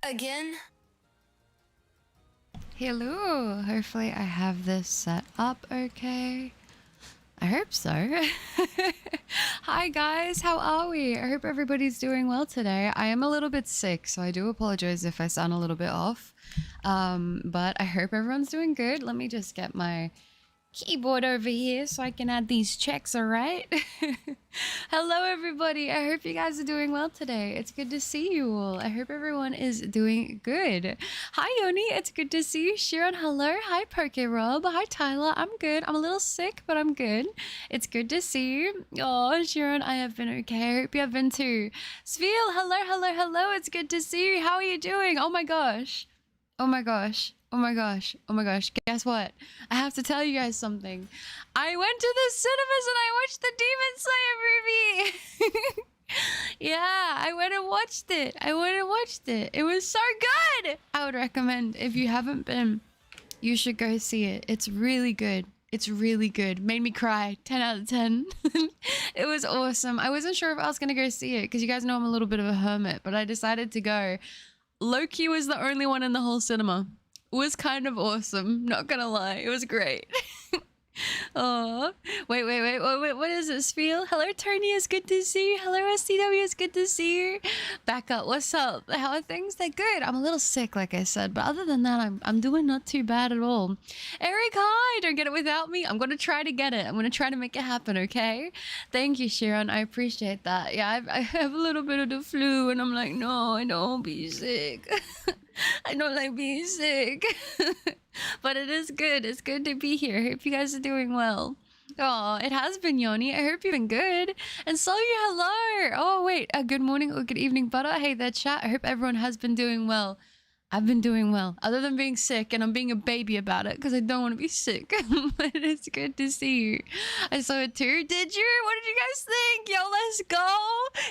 Again? Hello, hopefully I have this set up okay. I hope so. Hi guys, how are we? I hope everybody's doing well today. I am a little bit sick, so I do apologize if I sound a little bit off. But I hope everyone's doing good. Let me just get my keyboard over here so I can add these checks, all right? Hello everybody, I hope you guys are doing well today. It's good to see you all. I hope everyone is doing good. Hi Yoni, it's good to see you. Sharon, hello. Hi Poke Rob. Hi Tyler, I'm good. I'm a little sick, but I'm good. It's good to see you. Oh Sharon, I have been okay. I hope you have been too. Sveel, hello. It's good to see you. How are you doing? Oh my gosh. Oh my gosh. Oh my gosh. Oh my gosh. Guess what? I have to tell you guys something. I went to the cinemas and I watched the Demon Slayer movie. Yeah, I went and watched it. It was so good. I would recommend, if you haven't been, you should go see it. It's really good. It's really good. Made me cry. 10 out of 10. It was awesome. I wasn't sure if I was going to go see it because you guys know I'm a little bit of a hermit, but I decided to go. Loki was the only one in the whole cinema. It was kind of awesome, not gonna lie. It was great. Oh, wait. What does this feel? Hello, Tony. It's good to see you. Hello, SCW. It's good to see you. Back up. What's up? How are things? They're good. I'm a little sick, like I said, but other than that, I'm doing not too bad at all. Eric, hi. Don't get it without me. I'm gonna try to get it. I'm gonna try to make it happen. Okay. Thank you, Sharon. I appreciate that. Yeah, I have a little bit of the flu, and I'm like, no, I don't be sick. I don't like being sick. But it is good. It's good to be here. Hope you guys are doing well. Oh, it has been Yoni. I hope you've been good. And so you hello. Oh, wait. Good morning or good evening, Butter. Hey there, chat. I hope everyone has been doing well. I've been doing well. Other than being sick, and I'm being a baby about it because I don't want to be sick. But it's good to see you. I saw it too. Did you? What did you guys think? Yo, let's go.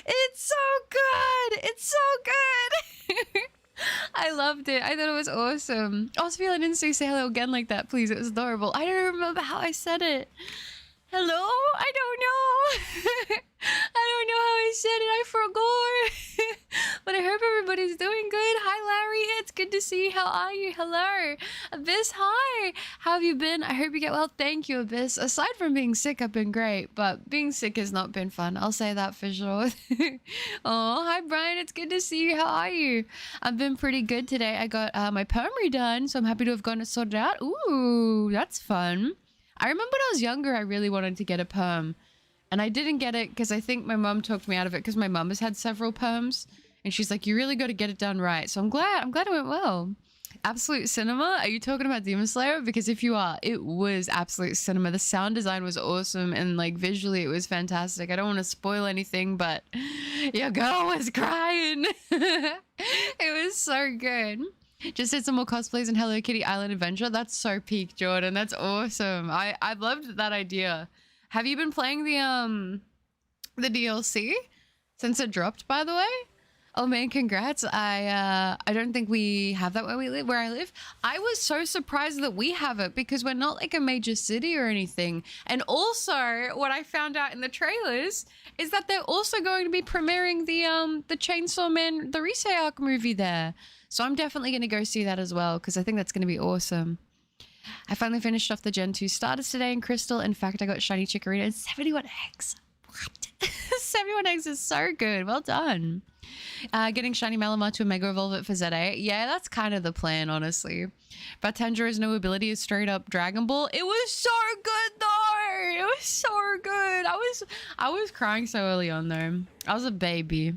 It's so good. It's so good. I loved it. I thought it was awesome. Oh, Sophia, I didn't say hello again like that, please. It was adorable. I don't remember how I said it. Hello? I don't know. I don't know how I said it. I forgot. But I hope everybody's doing good. Hi, Larry. It's good to see you. How are you? Hello. Abyss, hi. How have you been? I hope you get well. Thank you, Abyss. Aside from being sick, I've been great. But being sick has not been fun. I'll say that for sure. Oh, hi, Brian. It's good to see you. How are you? I've been pretty good today. I got my perm redone, so I'm happy to have gotten it sorted out. Ooh, that's fun. I remember when I was younger, I really wanted to get a perm. And I didn't get it because I think my mom talked me out of it because my mom has had several perms. And she's like, you really got to get it done right. So I'm glad it went well. Absolute Cinema? Are you talking about Demon Slayer? Because if you are, it was Absolute Cinema. The sound design was awesome. And like visually, it was fantastic. I don't want to spoil anything, but your girl was crying. It was so good. Just did some more cosplays in Hello Kitty Island Adventure. That's so peak, Jordan. That's awesome. I loved that idea. Have you been playing the DLC since it dropped, by the way? Oh man, congrats. I don't think we have that where I live. I was so surprised that we have it because we're not like a major city or anything. And also what I found out in the trailers is that they're also going to be premiering the Chainsaw Man, the Risei Arc movie there. So I'm definitely going to go see that as well because I think that's going to be awesome. I finally finished off the Gen 2 starters today in Crystal. In fact, I got Shiny Chikorita and 71 eggs. What? 71 eggs is so good. Well done. Getting Shiny Malamar to a Mega Evolve it for ZA. Yeah, that's kind of the plan, honestly. But Tanjiro's new ability is straight up Dragon Ball. It was so good, though. It was so good. I was crying so early on, though. I was a baby.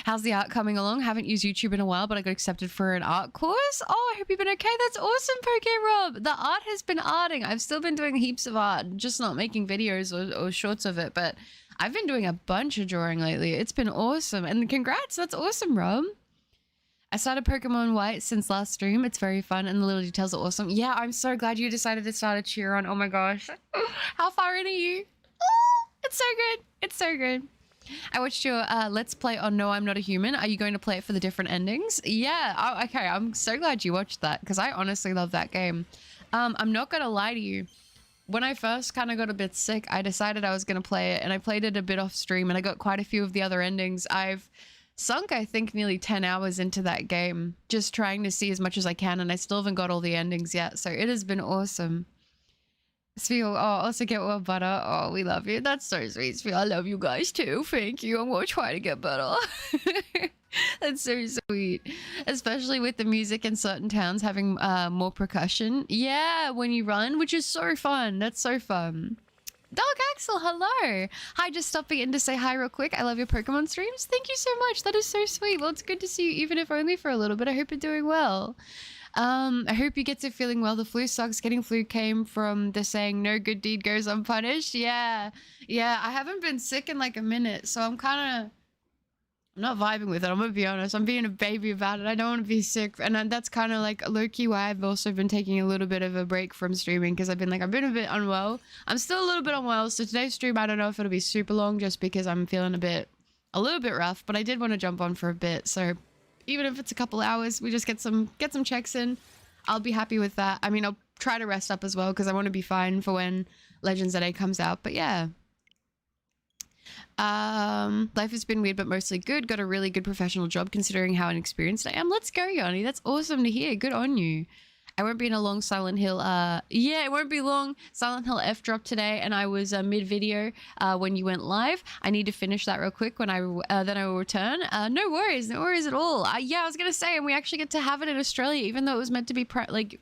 How's the art coming along? Haven't used YouTube in a while, but I got accepted for an art course. Oh, I hope you've been okay. That's awesome, Poke Rob. The art has been arting. I've still been doing heaps of art, just not making videos or shorts of it, but I've been doing a bunch of drawing lately. It's been awesome. And congrats. That's awesome, Rob. I started Pokemon White since last stream. It's very fun and the little details are awesome. Yeah, I'm so glad you decided to start a cheer on. Oh my gosh. How far in are you? Oh, it's so good. It's so good. I watched your Let's Play on No, I'm Not a Human. Are you going to play it for the different endings? Yeah. Oh, okay. I'm so glad you watched that because I honestly love that game. I'm not going to lie to you. When I first kind of got a bit sick, I decided I was going to play it and I played it a bit off stream and I got quite a few of the other endings. I've sunk, I think, nearly 10 hours into that game, just trying to see as much as I can, and I still haven't got all the endings yet, so it has been awesome. Sveo, oh, also get more butter. Oh, we love you. That's so sweet, Sveo. I love you guys too. Thank you. I'm gonna try to get better. That's so sweet. Especially with the music in certain towns having more percussion. Yeah, when you run, which is so fun. That's so fun. Dog Axel, hello. Hi, just stopping in to say hi real quick. I love your Pokemon streams. Thank you so much. That is so sweet. Well, it's good to see you, even if only for a little bit. I hope you're doing well. I hope you get to feeling well. The flu sucks. Getting flu came from the saying, no good deed goes unpunished. Yeah. Yeah, I haven't been sick in like a minute, so I'm not vibing with it. I'm gonna be honest. I'm being a baby about it. I don't want to be sick. And that's kind of like low-key why I've also been taking a little bit of a break from streaming, because I've been a bit unwell. I'm still a little bit unwell, so today's stream, I don't know if it'll be super long just because I'm feeling a little bit rough, but I did want to jump on for a bit, so even if it's a couple hours, we just get some checks in. I'll be happy with that. I mean, I'll try to rest up as well because I want to be fine for when Legends at 8 comes out. But yeah. Life has been weird, but mostly good. Got a really good professional job considering how inexperienced I am. Let's go, Yanni. That's awesome to hear. Good on you. I won't be in a long Silent Hill. Yeah, it won't be long. Silent Hill F dropped today, and I was mid-video when you went live. I need to finish that real quick when then I will return. No worries at all. Yeah, I was gonna say, and we actually get to have it in Australia, even though it was meant to be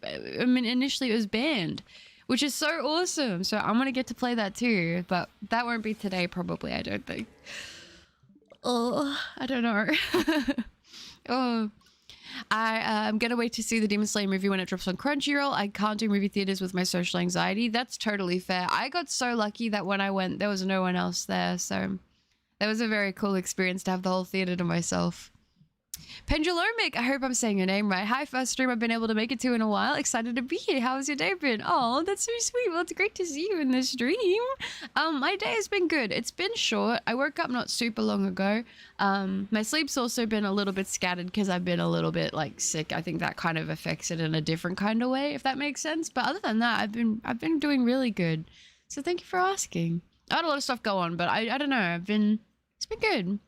initially it was banned, which is so awesome. So I'm gonna get to play that too, but that won't be today probably. I don't think. Oh, I don't know. Oh. I'm gonna wait to see the Demon Slayer movie when it drops on Crunchyroll. I can't do movie theaters with my social anxiety. That's totally fair. I got so lucky that when I went, there was no one else there. So that was a very cool experience to have the whole theater to myself. Pendulomic, I hope I'm saying your name right. Hi, first stream I've been able to make it to in a while. Excited to be here. How's your day been? Oh, that's so sweet. Well, it's great to see you in the stream. My day has been good. It's been short. I woke up not super long ago. My sleep's also been a little bit scattered because I've been a little bit sick. I think that kind of affects it in a different kind of way, if that makes sense. But other than that, I've been doing really good. So thank you for asking. I had a lot of stuff go on, but I don't know. It's been good.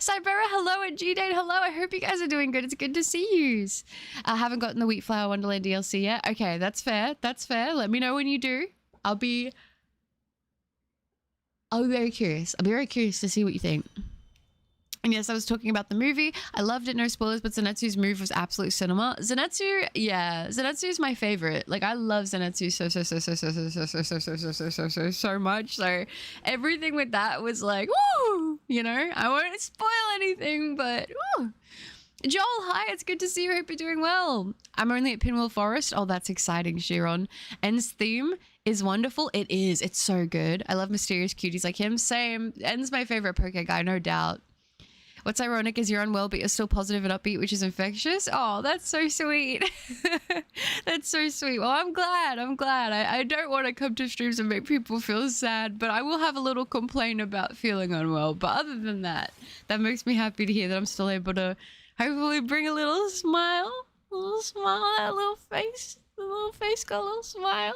Cybera, hello, and G-Date, hello. I hope you guys are doing good. It's good to see yous. I haven't gotten the Wheat Flower Wonderland DLC yet. Okay, that's fair. That's fair. Let me know when you do. I'll be very curious. I'll be very curious to see what you think. And yes, I was talking about the movie. I loved it, no spoilers, but Zenitsu's move was absolute cinema. Zenitsu, yeah, Zenitsu is my favorite. I love Zenitsu so much. So everything with that was woo, you know? I won't spoil anything, but woo. Joel, hi, it's good to see you. Hope you're doing well. I'm only at Pinwheel Forest. Oh, that's exciting, Chiron. End's theme is wonderful. It is. It's so good. I love mysterious cuties like him. Same. End's my favorite Poke guy, no doubt. What's ironic is you're unwell, but you're still positive and upbeat, which is infectious. Oh, that's so sweet. That's so sweet. Well, I'm glad. I don't want to come to streams and make people feel sad, but I will have a little complaint about feeling unwell. But other than that, that makes me happy to hear that I'm still able to hopefully bring a little smile. That little face. The little face got a little smile.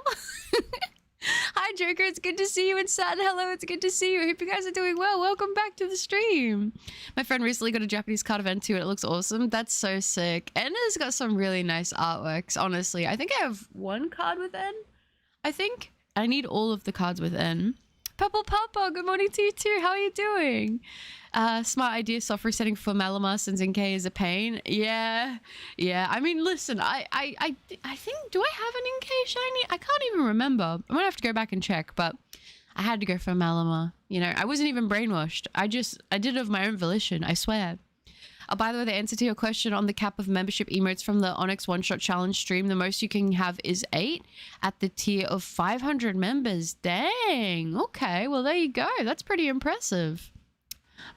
Hi, Joker. It's good to see you. And Saturn, hello. It's good to see you. I hope you guys are doing well. Welcome back to the stream. My friend recently got a Japanese card event too, and it looks awesome. That's so sick. N has got some really nice artworks, honestly. I think I have one card with N. I think I need all of the cards with N. Purple Papa, good morning to you too. How are you doing? Smart idea, soft resetting for Malamar since NK is a pain. Yeah. I mean, listen, I think, do I have an NK shiny? I can't even remember. I'm gonna have to go back and check, but I had to go for Malamar. You know, I wasn't even brainwashed. I did it of my own volition, I swear. By the way, the answer to your question on the cap of membership emotes from the Onyx one-shot challenge stream, the most you can have is 8 at the tier of 500 members. Dang. Okay, well, there you go. That's pretty impressive.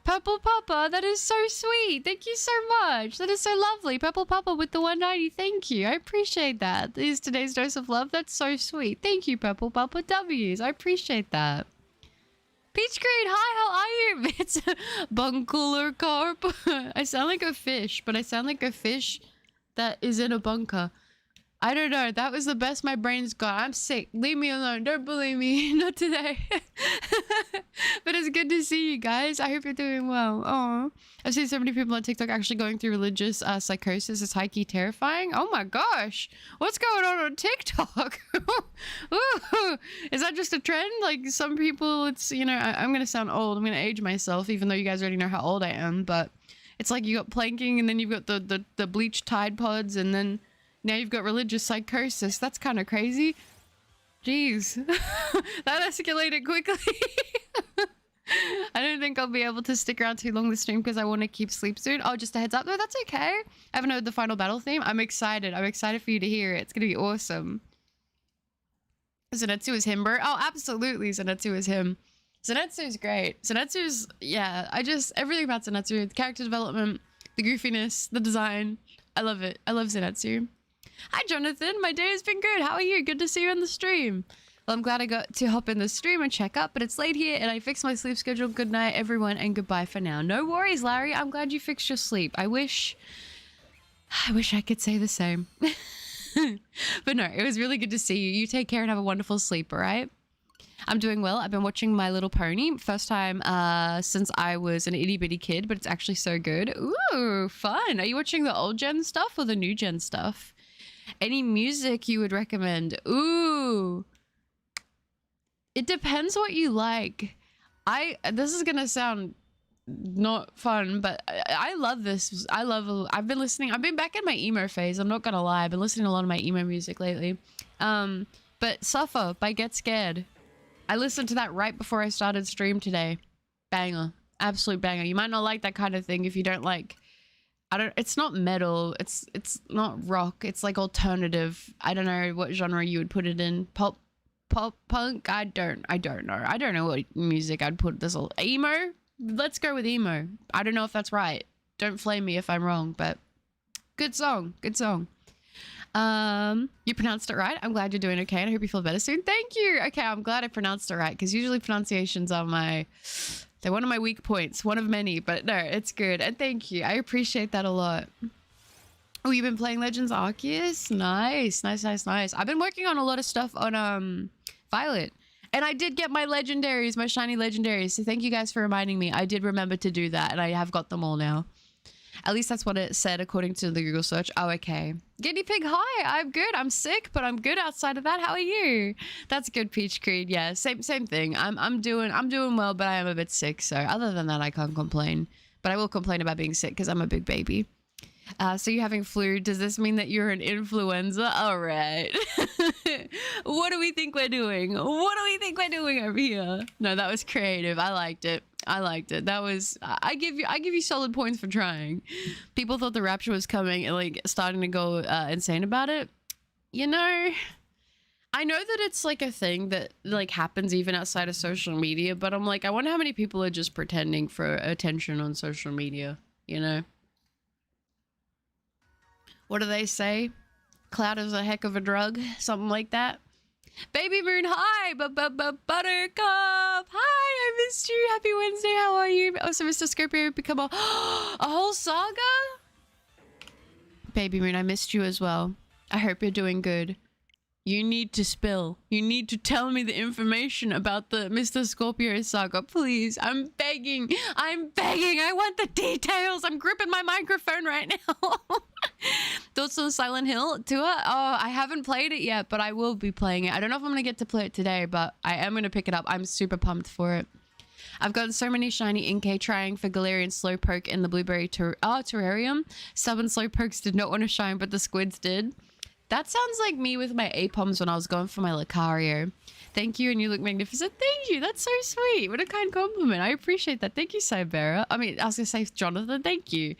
Purple Papa, that is so sweet. Thank you so much. That is so lovely. Purple Papa with the 190. Thank you. I appreciate that. This is today's dose of love. That's so sweet. Thank you, Purple Papa W's. I appreciate that. Peach Green, hi, how are you? It's a bunker carp. I sound like a fish, but I sound like a fish that is in a bunker. I don't know. That was the best my brain's got. I'm sick. Leave me alone. Don't bully me. Not today. But it's good to see you guys. I hope you're doing well. Oh, I've seen so many people on TikTok actually going through religious psychosis. It's high-key terrifying. Oh my gosh. What's going on TikTok? Ooh, is that just a trend? Like some people, it's, you know, I'm going to sound old. I'm going to age myself, even though you guys already know how old I am. But it's like you got planking and then you've got the bleached Tide Pods and then now you've got religious psychosis. That's kind of crazy. Jeez. That escalated quickly. I don't think I'll be able to stick around too long this stream because I want to keep sleep soon. Oh, just a heads up though. That's okay. I haven't heard the final battle theme. I'm excited. I'm excited for you to hear it. It's going to be awesome. Zenitsu is him, bro. Oh, absolutely. Zenitsu is him. Zenitsu's great. Zenitsu's, yeah, everything about Zenitsu, the character development, the goofiness, the design. I love it. I love Zenitsu. Hi, Jonathan. My day has been good. How are you? Good to see you on the stream. Well, I'm glad I got to hop in the stream and check up, but it's late here and I fixed my sleep schedule. Good night, everyone, and goodbye for now. No worries, Larry. I'm glad you fixed your sleep. I wish I could say the same. But no, it was really good to see you. You take care and have a wonderful sleep, all right? I'm doing well. I've been watching My Little Pony. First time since I was an itty bitty kid, but it's actually so good. Ooh, fun. Are you watching the old gen stuff or the new gen stuff? Any music you would recommend? Ooh. It depends what you like. This is gonna sound not fun, but I love this. I've been back in my emo phase. I'm not gonna lie. I've been listening to a lot of my emo music lately. But Suffer by Get Scared. I listened to that right before I started stream today. Banger. Absolute banger. You might not like that kind of thing if you don't like, it's not metal. It's not rock. It's like alternative. I don't know what genre you would put it in. Pop punk. I don't know. I don't know what music I'd put this. Emo. Let's go with emo. I don't know if that's right. Don't flame me if I'm wrong, but good song. Good song. You pronounced it right. I'm glad you're doing okay and I hope you feel better soon. Thank you. Okay, I'm glad I pronounced it right because usually pronunciations are they're one of my weak points, one of many, but no, it's good. And thank you. I appreciate that a lot. Oh, you've been playing Legends Arceus? Nice. I've been working on a lot of stuff on Violet. And I did get my legendaries, my shiny legendaries. So thank you guys for reminding me. I did remember to do that and I have got them all now. At least that's what it said according to the Google search. Oh, okay. Guinea Pig, hi. I'm good. I'm sick, but I'm good outside of that. How are you? That's good, Peach Creed. Yeah, same thing. I'm doing well, but I am a bit sick. So other than that, I can't complain. But I will complain about being sick because I'm a big baby. So you're having flu. Does this mean that you're an influenza? All right. What do we think we're doing? What do we think we're doing over here? No, that was creative. I liked it. That was, I give you solid points for trying. People thought the rapture was coming and like starting to go insane about it. You know, I know that it's like a thing that like happens even outside of social media, but I'm like, I wonder how many people are just pretending for attention on social media, you know? What do they say? Cloud is a heck of a drug, something like that. Baby Moon, hi! Buttercup! Hi, I missed you. Happy Wednesday, how are you? Also, Mr. Scorpio become a whole saga? Baby Moon, I missed you as well. I hope you're doing good. You need to spill. You need to tell me the information about the Mr. Scorpio saga, please. I'm begging. I want the details. I'm gripping my microphone right now. Thoughts on Silent Hill tour? Oh, I haven't played it yet, but I will be playing it. I don't know if I'm going to get to play it today, but I am going to pick it up. I'm super pumped for it. I've gotten so many shiny Inkay trying for Galarian Slowpoke in the Blueberry Terrarium. Stubborn Slowpokes did not want to shine, but the squids did. That sounds like me with my Apoms when I was going for my Lucario. Thank you, and you look magnificent. Thank you. That's so sweet. What a kind compliment. I appreciate that. Thank you, Cybera. I mean, I was going to say Jonathan. Thank you.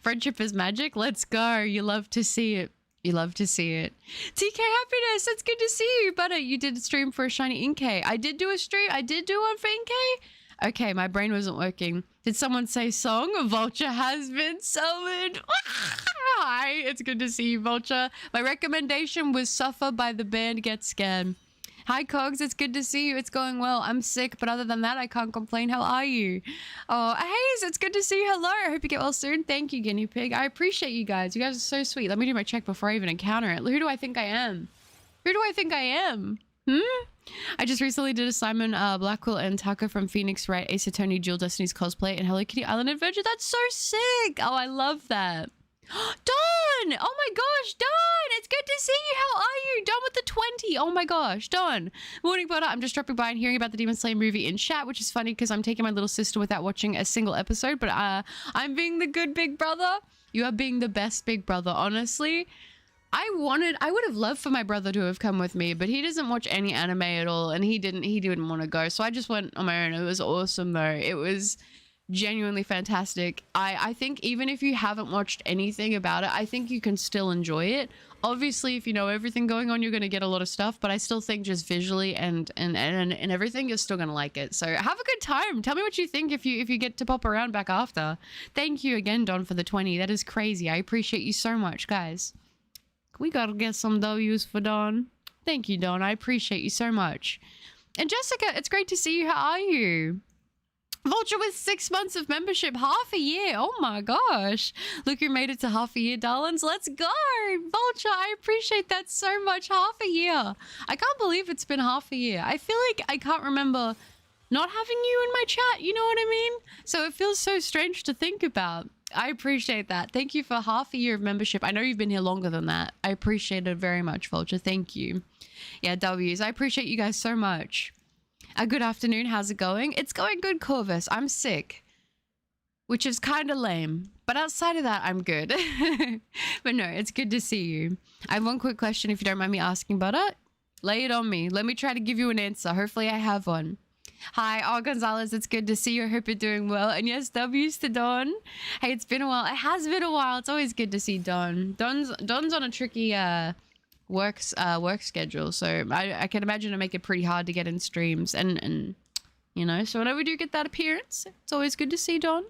Friendship is magic. Let's go. You love to see it. You love to see it. TK Happiness. It's good to see you, Butter. You did a stream for a shiny Inkay. I did do a stream. I did do one for Inkay. Okay, my brain wasn't working. Did someone say song? Vulture has been summoned. Hi, it's good to see you, Vulture. My recommendation was Suffer by the band Get Scared. Hi, Cogs. It's good to see you. It's going well. I'm sick, but other than that, I can't complain. How are you? Oh, Hayes, it's good to see you. Hello. I hope you get well soon. Thank you, Guinea Pig. I appreciate you guys. You guys are so sweet. Let me do my check before I even encounter it. Who do I think I am? Who do I think I am? I just recently did a Simon Blackwell and Tucker from Phoenix Wright Ace Attorney Dual Destinies cosplay and Hello Kitty Island Adventure. That's so sick. Oh, I love that. Dawn! Oh my gosh, Dawn! It's good to see you. How are you? Dawn with the 20. Oh my gosh, Dawn. Morning, butter. I'm just dropping by and hearing about the Demon Slayer movie in chat, which is funny because I'm taking my little sister without watching a single episode, but I'm being the good big brother. You are being the best big brother, honestly. I would have loved for my brother to have come with me, but he doesn't watch any anime at all, and he didn't want to go, so I just went on my own. It was awesome though. It was genuinely fantastic. I think even if you haven't watched anything about it, I think you can still enjoy it. Obviously, if you know everything going on, you're going to get a lot of stuff, but I still think just visually and everything, you're still going to like it. So have a good time. Tell me what you think if you get to pop around back after. Thank you again, Don, for the 20. That is crazy. I appreciate you so much, guys. We got to get some W's for Don. Thank you, Don. I appreciate you so much. And Jessica, it's great to see you. How are you? Vulture with 6 months of membership, half a year. Oh my gosh. Look who made it to half a year, darlings. Let's go. Vulture, I appreciate that so much. Half a year. I can't believe it's been half a year. I feel like I can't remember not having you in my chat. You know what I mean? So it feels so strange to think about. I appreciate that. Thank you for half a year of membership. I know you've been here longer than that. I appreciate it very much, Vulture. Thank you. Yeah, W's. I appreciate you guys so much. Good afternoon. How's it going? It's going good, Corvus. I'm sick, which is kind of lame. But outside of that, I'm good. But no, it's good to see you. I have one quick question, if you don't mind me asking, Butter. Lay it on me. Let me try to give you an answer. Hopefully I have one. Hi, Gonzalez. It's good to see you. I hope you're doing well. And yes, W's to Dawn. Hey, it's been a while. It has been a while. It's always good to see Dawn. Dawn's on a tricky work schedule, so I can imagine it make it pretty hard to get in streams and you know, so whenever we do get that appearance, it's always good to see Dawn.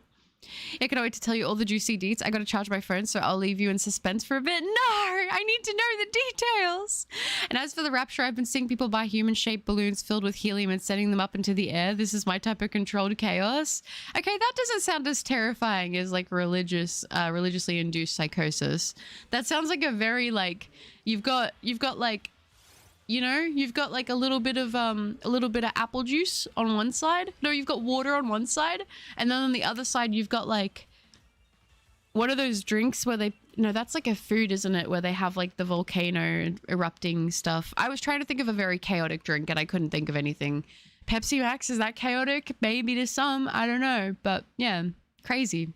I can't wait to tell you all the juicy deets. I gotta charge my phone, so I'll leave you in suspense for a bit. No, I need to know the details. And as for the rapture, I've been seeing people buy human-shaped balloons filled with helium and setting them up into the air. This is my type of controlled chaos. Okay, that doesn't sound as terrifying as like religiously induced psychosis. That sounds like a very like you've got like, you know, you've got like a little bit of apple juice on one side. No, you've got water on one side, and then on the other side you've got like, what are those drinks where they, no, that's like a food, isn't it, where they have like the volcano erupting stuff. I was trying to think of a very chaotic drink and I couldn't think of anything. Pepsi Max, is that chaotic? Maybe to some, I don't know, but yeah, crazy.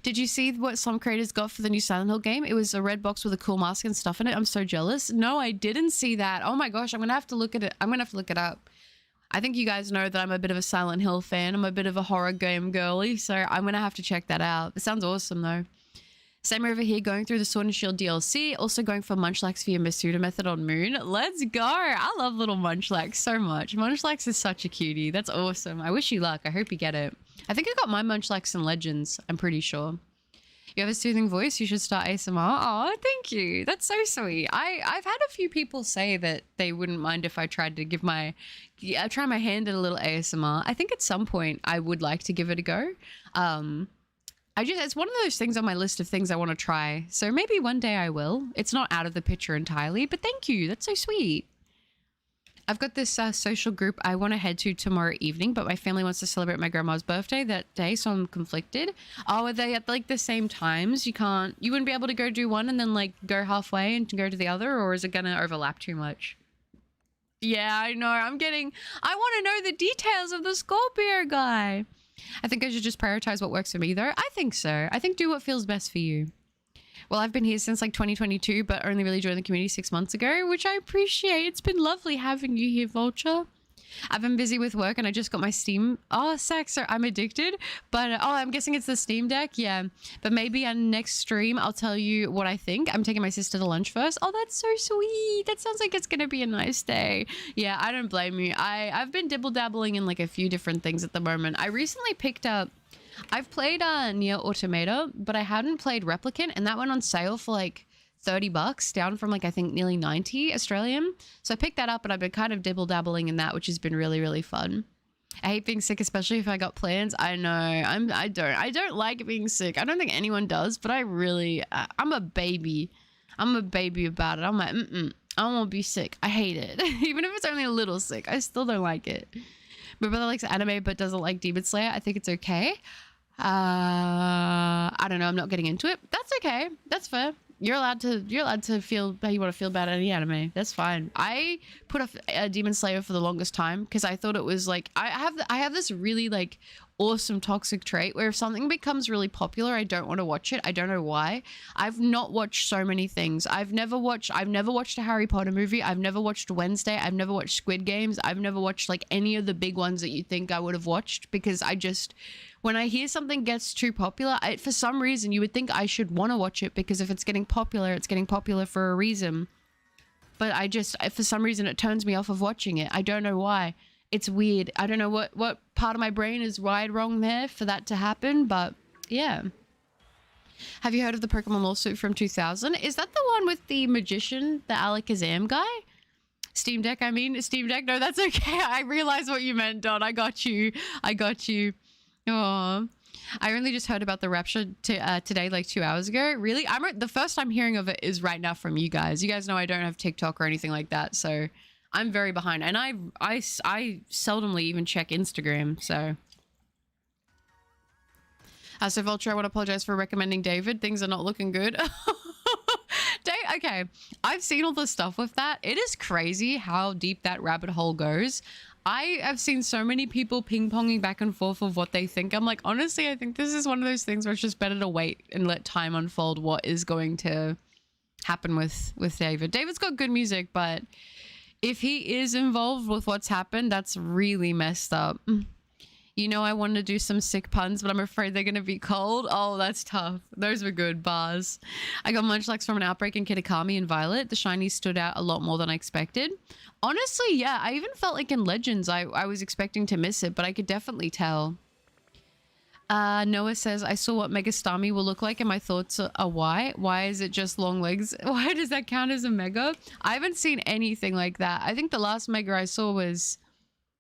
Did you see what some creators got for the new Silent Hill game? It was a red box with a cool mask and stuff in it. I'm so jealous. No, I didn't see that. Oh my gosh, I'm gonna have to look at it. I'm gonna have to look it up. I think you guys know that I'm a bit of a Silent Hill fan. I'm a bit of a horror game girly, so I'm gonna have to check that out. It sounds awesome though. Same over here, going through the Sword and Shield DLC, also going for Munchlax via Masuda method on Moon. Let's go! I love little Munchlax so much. Munchlax is such a cutie. That's awesome. I wish you luck. I hope you get it. I think I got my Munchlax in Legends, I'm pretty sure. You have a soothing voice, you should start ASMR. Oh, thank you. That's so sweet. I've had a few people say that they wouldn't mind if I tried to give try my hand at a little ASMR. I think at some point I would like to give it a go. It's one of those things on my list of things I want to try. So maybe one day I will. It's not out of the picture entirely, but thank you. That's so sweet. I've got this social group I want to head to tomorrow evening, but my family wants to celebrate my grandma's birthday that day, so I'm conflicted. Oh, are they at like the same times? You wouldn't be able to go do one and then like go halfway and go to the other, or is it going to overlap too much? Yeah, I know. I want to know the details of the Scorpio guy. I think I should just prioritize what works for me though. I think so. I think do what feels best for you. Well, I've been here since like 2022, but only really joined the community 6 months ago, which I appreciate. It's been lovely having you here, Vulture. I've been busy with work and I just got my Steam. Oh, Saxo, I'm addicted. But, I'm guessing it's the Steam Deck. Yeah. But maybe on next stream, I'll tell you what I think. I'm taking my sister to lunch first. Oh, that's so sweet. That sounds like it's going to be a nice day. Yeah, I don't blame you. I've been dibble-dabbling in like a few different things at the moment. I recently picked up, I've played Nier Automata, but I hadn't played Replicant, and that went on sale for like $30 down from like I think nearly 90 Australian. So I picked that up and I've been kind of dibble dabbling in that, which has been really, really fun. I hate being sick, especially if I got plans. I know. I don't like being sick. I don't think anyone does, but I really I'm a baby. I'm a baby about it. I'm like, I don't want to be sick. I hate it. Even if it's only a little sick, I still don't like it. My brother likes anime but doesn't like Demon Slayer. I think it's okay. I don't know. I'm not getting into it. That's okay. That's fair. You're allowed to feel how you want to feel about any anime. That's fine. I put off Demon Slayer for the longest time because I thought it was like I have this really like awesome toxic trait where if something becomes really popular, I don't want to watch it. I don't know why. I've not watched so many things. I've never watched a Harry Potter movie. I've never watched Wednesday. I've never watched Squid Games. I've never watched like any of the big ones that you think I would have watched because when I hear something gets too popular, for some reason, you would think I should want to watch it because if it's getting popular for a reason. But for some reason, it turns me off of watching it. I don't know why. It's weird. I don't know what part of my brain is wired wrong there for that to happen, but yeah. Have you heard of the Pokemon lawsuit from 2000? Is that the one with the magician, the Alakazam guy? Steam Deck, I mean. Steam Deck? No, that's okay. I realized what you meant, Don. I got you. Oh, I only just heard about the rapture today, like 2 hours ago. Really? The first time hearing of it is right now from you guys. You guys know I don't have TikTok or anything like that, so I'm very behind. And I seldomly even check Instagram, so. So Vulture, I want to apologize for recommending David. Things are not looking good. Okay, I've seen all the stuff with that. It is crazy how deep that rabbit hole goes. I have seen so many people ping-ponging back and forth of what they think. I'm like, honestly, I think this is one of those things where it's just better to wait and let time unfold what is going to happen with David. David's got good music, but if he is involved with what's happened, that's really messed up. You know, I wanted to do some sick puns, but I'm afraid they're going to be cold. Oh, that's tough. Those were good bars. I got Munchlax from an outbreak in Kitakami and Violet. The shinies stood out a lot more than I expected. Honestly, yeah, I even felt like in Legends, I was expecting to miss it, but I could definitely tell. Noah says, I saw what Megastami will look like and my thoughts are why? Why is it just long legs? Why does that count as a mega? I haven't seen anything like that. I think the last mega I saw was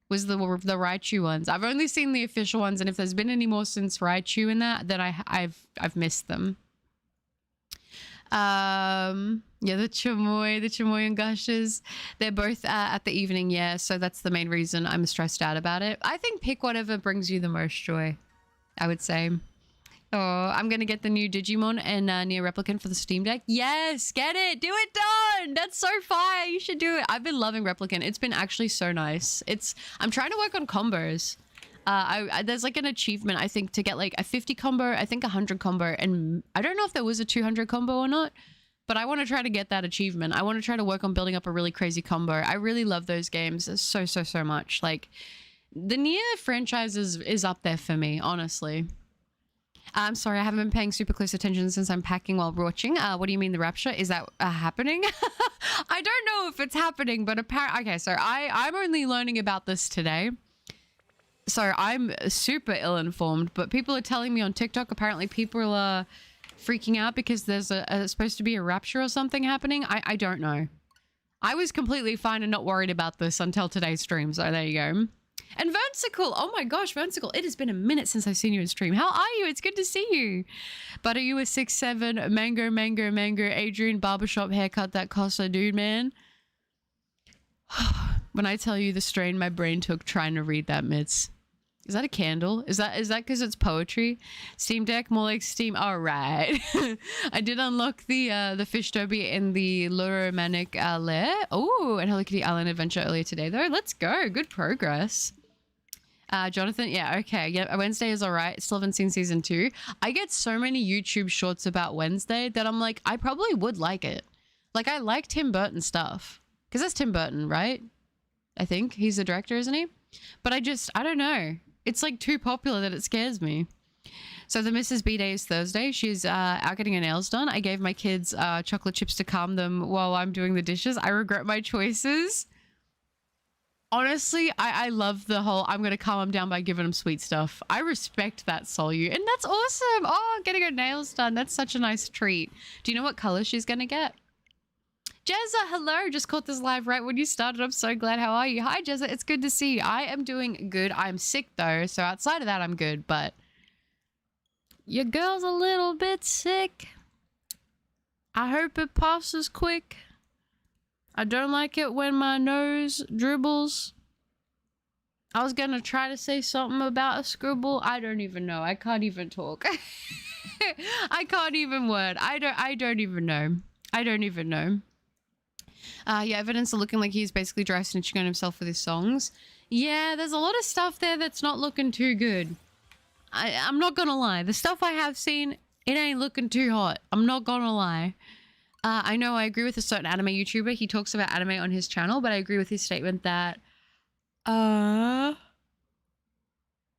the Raichu ones. I've only seen the official ones, and if there's been any more since Raichu in that, then I've missed them. Yeah, the Chamoy and Gushes, they're both at the evening, yeah, so that's the main reason I'm stressed out about it. I think pick whatever brings you the most joy, I would say. Oh, I'm gonna get the new Digimon and Near Replicant for the Steam Deck. Yes, get it, do it, done. That's so fire. You should do it. I've been loving Replicant. It's been actually so nice. I'm trying to work on combos. There's like an achievement, I think, to get like a 50 combo, I think 100 combo, and I don't know if there was a 200 combo or not, but I want to try to get that achievement. I want to try to work on building up a really crazy combo. I really love those games so much. Like the Nier franchise is up there for me, honestly. I'm sorry, I haven't been paying super close attention since I'm packing while watching. What do you mean the rapture? Is that happening? I don't know if it's happening, but apparently, okay, so I'm only learning about this today. So I'm super ill-informed, but people are telling me on TikTok, apparently people are freaking out because there's supposed to be a rapture or something happening. I don't know. I was completely fine and not worried about this until today's stream, so there you go. And Versicle, oh my gosh, Versicle, it has been a minute since I've seen you in stream. How are you? It's good to see you. But are you a 6'7" mango Adrian barbershop haircut that costs a dude, man? When I tell you the strain my brain took trying to read that, Mitz. Is that a candle? Is that because it's poetry? Steam Deck, more like Steam. All right. I did unlock the fish derby in the Luromanic lair. Oh, and Hello Kitty Island adventure earlier today, though. Let's go. Good progress. Jonathan, yeah, okay. Yeah, Wednesday is all right. Still haven't seen season 2. I get so many YouTube shorts about Wednesday that I'm like, I probably would like it. Like, I like Tim Burton stuff. Because that's Tim Burton, right? I think. He's the director, isn't he? But I don't know. It's like too popular that it scares me. So the Mrs. B Day is Thursday. She's out getting her nails done. I gave my kids chocolate chips to calm them while I'm doing the dishes. I regret my choices. Honestly, I love the whole I'm going to calm him down by giving him sweet stuff. I respect that, Solyu. And that's awesome. Oh, getting her nails done. That's such a nice treat. Do you know what color she's going to get? Jezza, hello. Just caught this live right when you started. I'm so glad. How are you? Hi, Jezza. It's good to see you. I am doing good. I'm sick, though. So outside of that, I'm good. But your girl's a little bit sick. I hope it passes quick. I don't like it when my nose dribbles. I was gonna try to say something about a scribble. I don't even know. I can't even talk. I can't even word. I don't even know. I don't even know. Yeah, evidence of looking like he's basically dry snitching on himself with his songs. Yeah, there's a lot of stuff there that's not looking too good. I'm not gonna lie. The stuff I have seen, it ain't looking too hot. I'm not gonna lie. I know I agree with a certain anime YouTuber. He talks about anime on his channel, but I agree with his statement that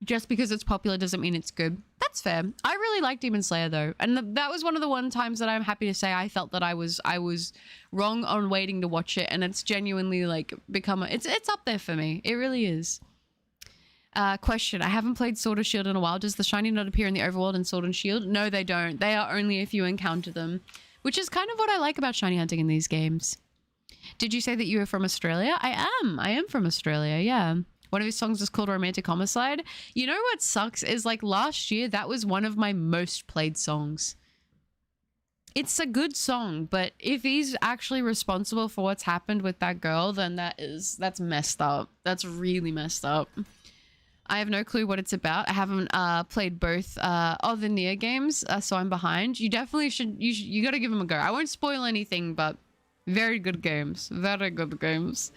just because it's popular doesn't mean it's good. That's fair. I really like Demon Slayer though. And that was one of the times that I'm happy to say I felt that I was wrong on waiting to watch it, and it's genuinely like become it's up there for me. It really is. Question. I haven't played Sword or Shield in a while. Does the shiny not appear in the overworld in Sword and Shield? No, they don't. They are only if you encounter them. Which is kind of what I like about shiny hunting in these games. Did you say that you were from Australia? I am from Australia, yeah. One of his songs is called Romantic Homicide. You know what sucks is like last year, that was one of my most played songs. It's a good song, but if he's actually responsible for what's happened with that girl, then that's messed up. That's really messed up. I have no clue what it's about. I haven't played both of the Nier games, so I'm behind. You definitely should. You got to give them a go. I won't spoil anything, but very good games. Very good games.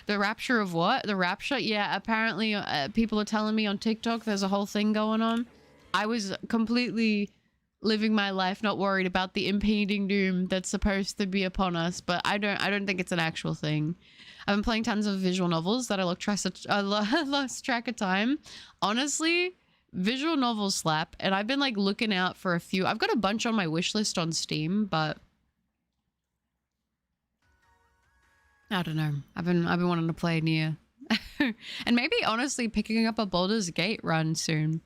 The Rapture of what? The Rapture? Yeah, apparently people are telling me on TikTok there's a whole thing going on. I was completely living my life not worried about the impending doom that's supposed to be upon us, but I don't think it's an actual thing. I've been playing tons of visual novels that I lost track of time. Honestly, visual novels slap, and I've been like looking out for a few. I've got a bunch on my wish list on Steam, but I don't know. I've been wanting to play Nier. And maybe honestly picking up a Baldur's Gate run soon.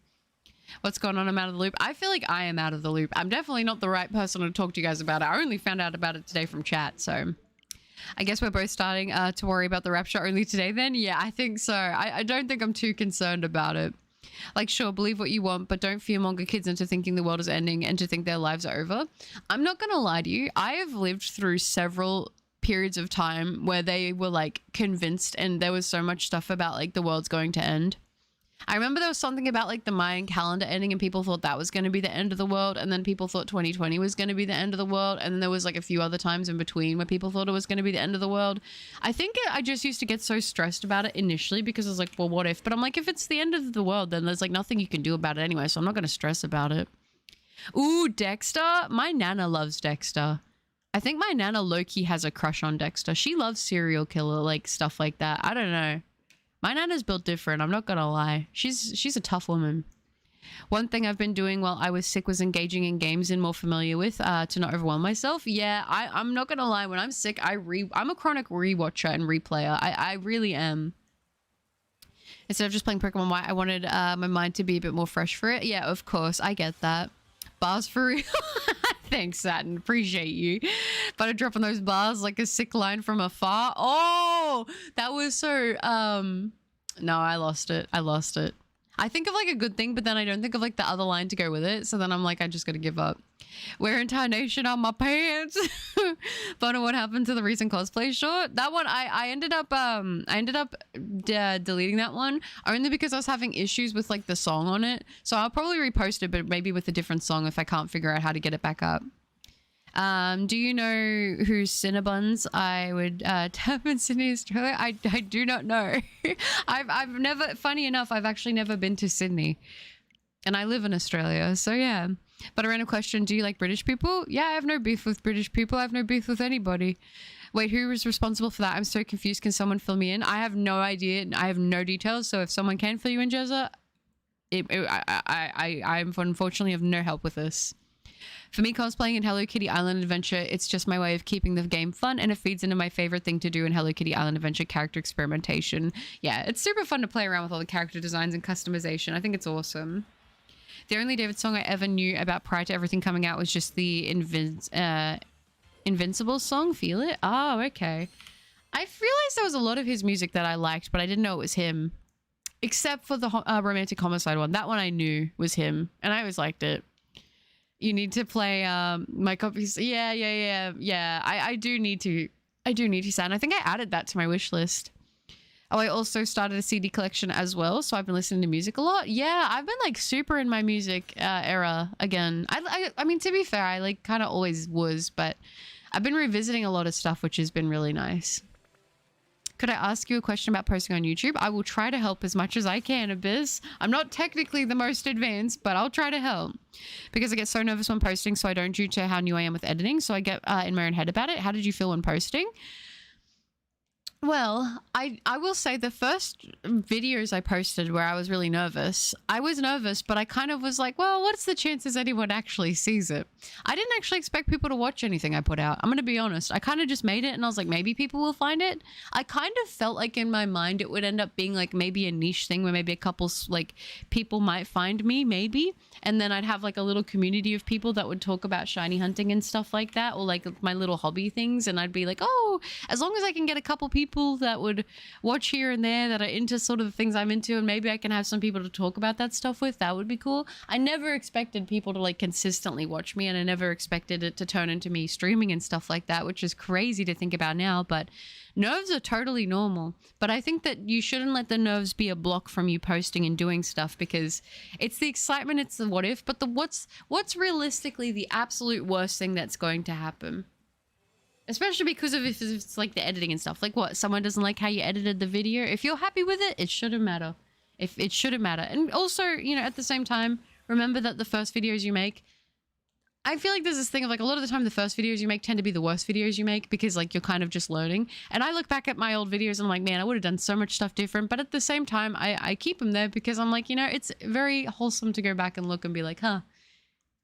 What's going on? I'm out of the loop. I feel like I am out of the loop. I'm definitely not the right person to talk to you guys about it. I only found out about it today from chat, so I guess we're both starting to worry about the Rapture only today then? Yeah, I think so. I don't think I'm too concerned about it. Like, sure, believe what you want, but don't fearmonger kids into thinking the world is ending and to think their lives are over. I'm not going to lie to you. I have lived through several periods of time where they were like convinced and there was so much stuff about like the world's going to end. I remember there was something about like the Mayan calendar ending and people thought that was going to be the end of the world, and then people thought 2020 was going to be the end of the world, and then there was like a few other times in between where people thought it was going to be the end of the world. I think I just used to get so stressed about it initially because I was like, well, what if? But I'm like, if it's the end of the world, then there's like nothing you can do about it anyway, so I'm not going to stress about it. Ooh, Dexter. My Nana loves Dexter. I think my Nana low-key has a crush on Dexter. She loves serial killer, like stuff like that. I don't know. My Nana's built different, I'm not gonna lie. She's a tough woman. One thing I've been doing while I was sick was engaging in games I'm more familiar with to not overwhelm myself. Yeah, I'm not gonna lie. When I'm sick, I'm a chronic rewatcher and replayer. I really am. Instead of just playing Pokemon White, I wanted my mind to be a bit more fresh for it. Yeah, of course. I get that. Bars for real. Thanks, Saturn. Appreciate you. But dropping those bars like a sick line from afar. Oh, that was so... No, I lost it. I think of like a good thing, but then I don't think of like the other line to go with it. So then I'm like, I just got to give up. Wearing Tarnation on my pants. But what happened to the recent cosplay short? That one, I ended up deleting that one only because I was having issues with like the song on it. So I'll probably repost it, but maybe with a different song if I can't figure out how to get it back up. Do you know who Cinnabons I would tap in Sydney, Australia? I do not know. I've never, funny enough, I've actually never been to Sydney. And I live in Australia, so yeah. But a random question, do you like British people? Yeah, I have no beef with British people. I have no beef with anybody. Wait, who was responsible for that? I'm so confused. Can someone fill me in? I have no idea. I have no details. So if someone can fill you in, Jezza, I unfortunately have no help with this. For me, cosplaying in Hello Kitty Island Adventure, it's just my way of keeping the game fun, and it feeds into my favorite thing to do in Hello Kitty Island Adventure, character experimentation. Yeah, it's super fun to play around with all the character designs and customization. I think it's awesome. The only David song I ever knew about prior to everything coming out was just the Invincible song, Feel It? Oh, okay. I realized there was a lot of his music that I liked, but I didn't know it was him. Except for the Romantic Homicide one. That one I knew was him, and I always liked it. You need to play my copies. Yeah. I do need to. I do need to sound. I think I added that to my wish list. Oh, I also started a CD collection as well, so I've been listening to music a lot. Yeah, I've been like super in my music era again. I mean, to be fair, I like kind of always was, but I've been revisiting a lot of stuff, which has been really nice. Could I ask you a question about posting on YouTube? I will try to help as much as I can, Abyss. I'm not technically the most advanced, but I'll try to help. Because I get so nervous when posting, so I don't, due to how new I am with editing, so I get in my own head about it. How did you feel when posting? Well, I will say the first videos I posted where I was really nervous, I was nervous, but I kind of was like, well, what's the chances anyone actually sees it? I didn't actually expect people to watch anything I put out. I'm going to be honest. I kind of just made it and I was like, maybe people will find it. I kind of felt like in my mind it would end up being like maybe a niche thing where maybe a couple like people might find me, maybe. And then I'd have like a little community of people that would talk about shiny hunting and stuff like that, or like my little hobby things. And I'd be like, oh, as long as I can get a couple people that would watch here and there that are into sort of the things I'm into, and maybe I can have some people to talk about that stuff with, that would be cool. I never expected people to like consistently watch me, and I never expected it to turn into me streaming and stuff like that, which is crazy to think about now, but nerves are totally normal. But I think that you shouldn't let the nerves be a block from you posting and doing stuff, because it's the excitement, it's the what if, but the what's realistically the absolute worst thing that's going to happen? Especially because of if it's like the editing and stuff. Like what? Someone doesn't like how you edited the video. If you're happy with it, it shouldn't matter. If it shouldn't matter. And also, you know, at the same time, remember that the first videos you make, I feel like there's this thing of like a lot of the time the first videos you make tend to be the worst videos you make, because like you're kind of just learning. And I look back at my old videos and I'm like, man, I would have done so much stuff different. But at the same time, I keep them there because I'm like, you know, it's very wholesome to go back and look and be like, huh,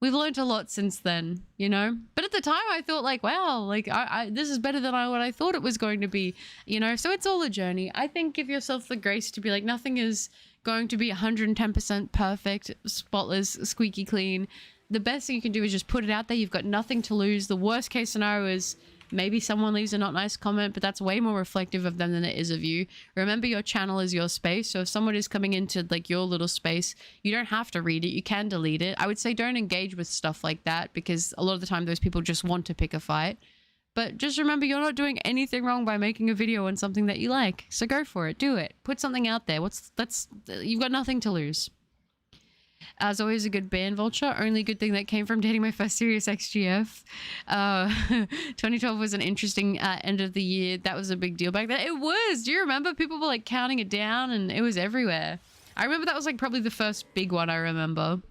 we've learned a lot since then, you know? But at the time I thought like, wow, like this is better than what I thought it was going to be, you know? So it's all a journey. I think give yourself the grace to be like, nothing is going to be 110% perfect, spotless, squeaky clean. The best thing you can do is just put it out there. You've got nothing to lose. The worst case scenario is maybe someone leaves a not nice comment, but that's way more reflective of them than it is of you. Remember, your channel is your space. So if someone is coming into like your little space, you don't have to read it. You can delete it. I would say don't engage with stuff like that, because a lot of the time those people just want to pick a fight. But just remember, you're not doing anything wrong by making a video on something that you like. So go for it. Do it. Put something out there. You've got nothing to lose. As always, a good band vulture. Only good thing that came from dating my first serious XGF. 2012 was an interesting end of the year. That was a big deal back then. It was. Do you remember? People were like counting it down and it was everywhere. I remember that was like probably the first big one I remember.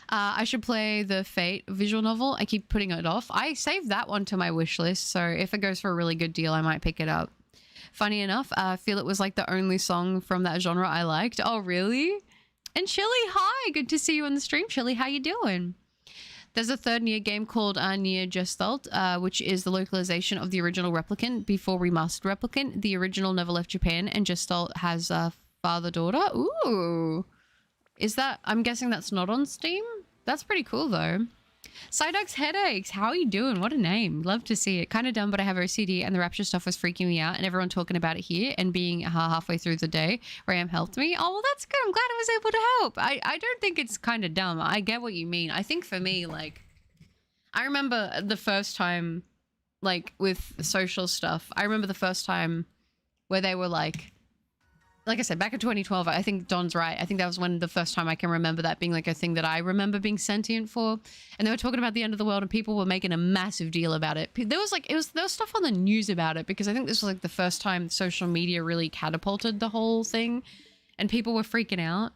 I should play the Fate visual novel. I keep putting it off. I saved that one to my wish list, so if it goes for a really good deal, I might pick it up. Funny enough, I feel it was like the only song from that genre I liked. Oh, really? And Chili, hi! Good to see you on the stream. Chili, how you doing? There's a third Nier game called Nier Gestalt, which is the localization of the original Replicant before remastered Replicant. The original never left Japan, and Gestalt has a father-daughter. Ooh. Is that... I'm guessing that's not on Steam? That's pretty cool, though. Psyduck's Headaches, how are you doing? What a name. Love to see it. Kind of dumb, but I have OCD, and the Rapture stuff was freaking me out, and everyone talking about it here, and being halfway through the day, Ram helped me. Oh, well, that's good. I'm glad I was able to help. I don't think it's kind of dumb. I get what you mean. I think for me, like, I remember the first time, like, with social stuff, I remember the first time where they were like I said, back in 2012, I think Don's right. I think that was when the first time I can remember that being like a thing that I remember being sentient for. And they were talking about the end of the world and people were making a massive deal about it. There was stuff on the news about it, because I think this was like the first time social media really catapulted the whole thing, and people were freaking out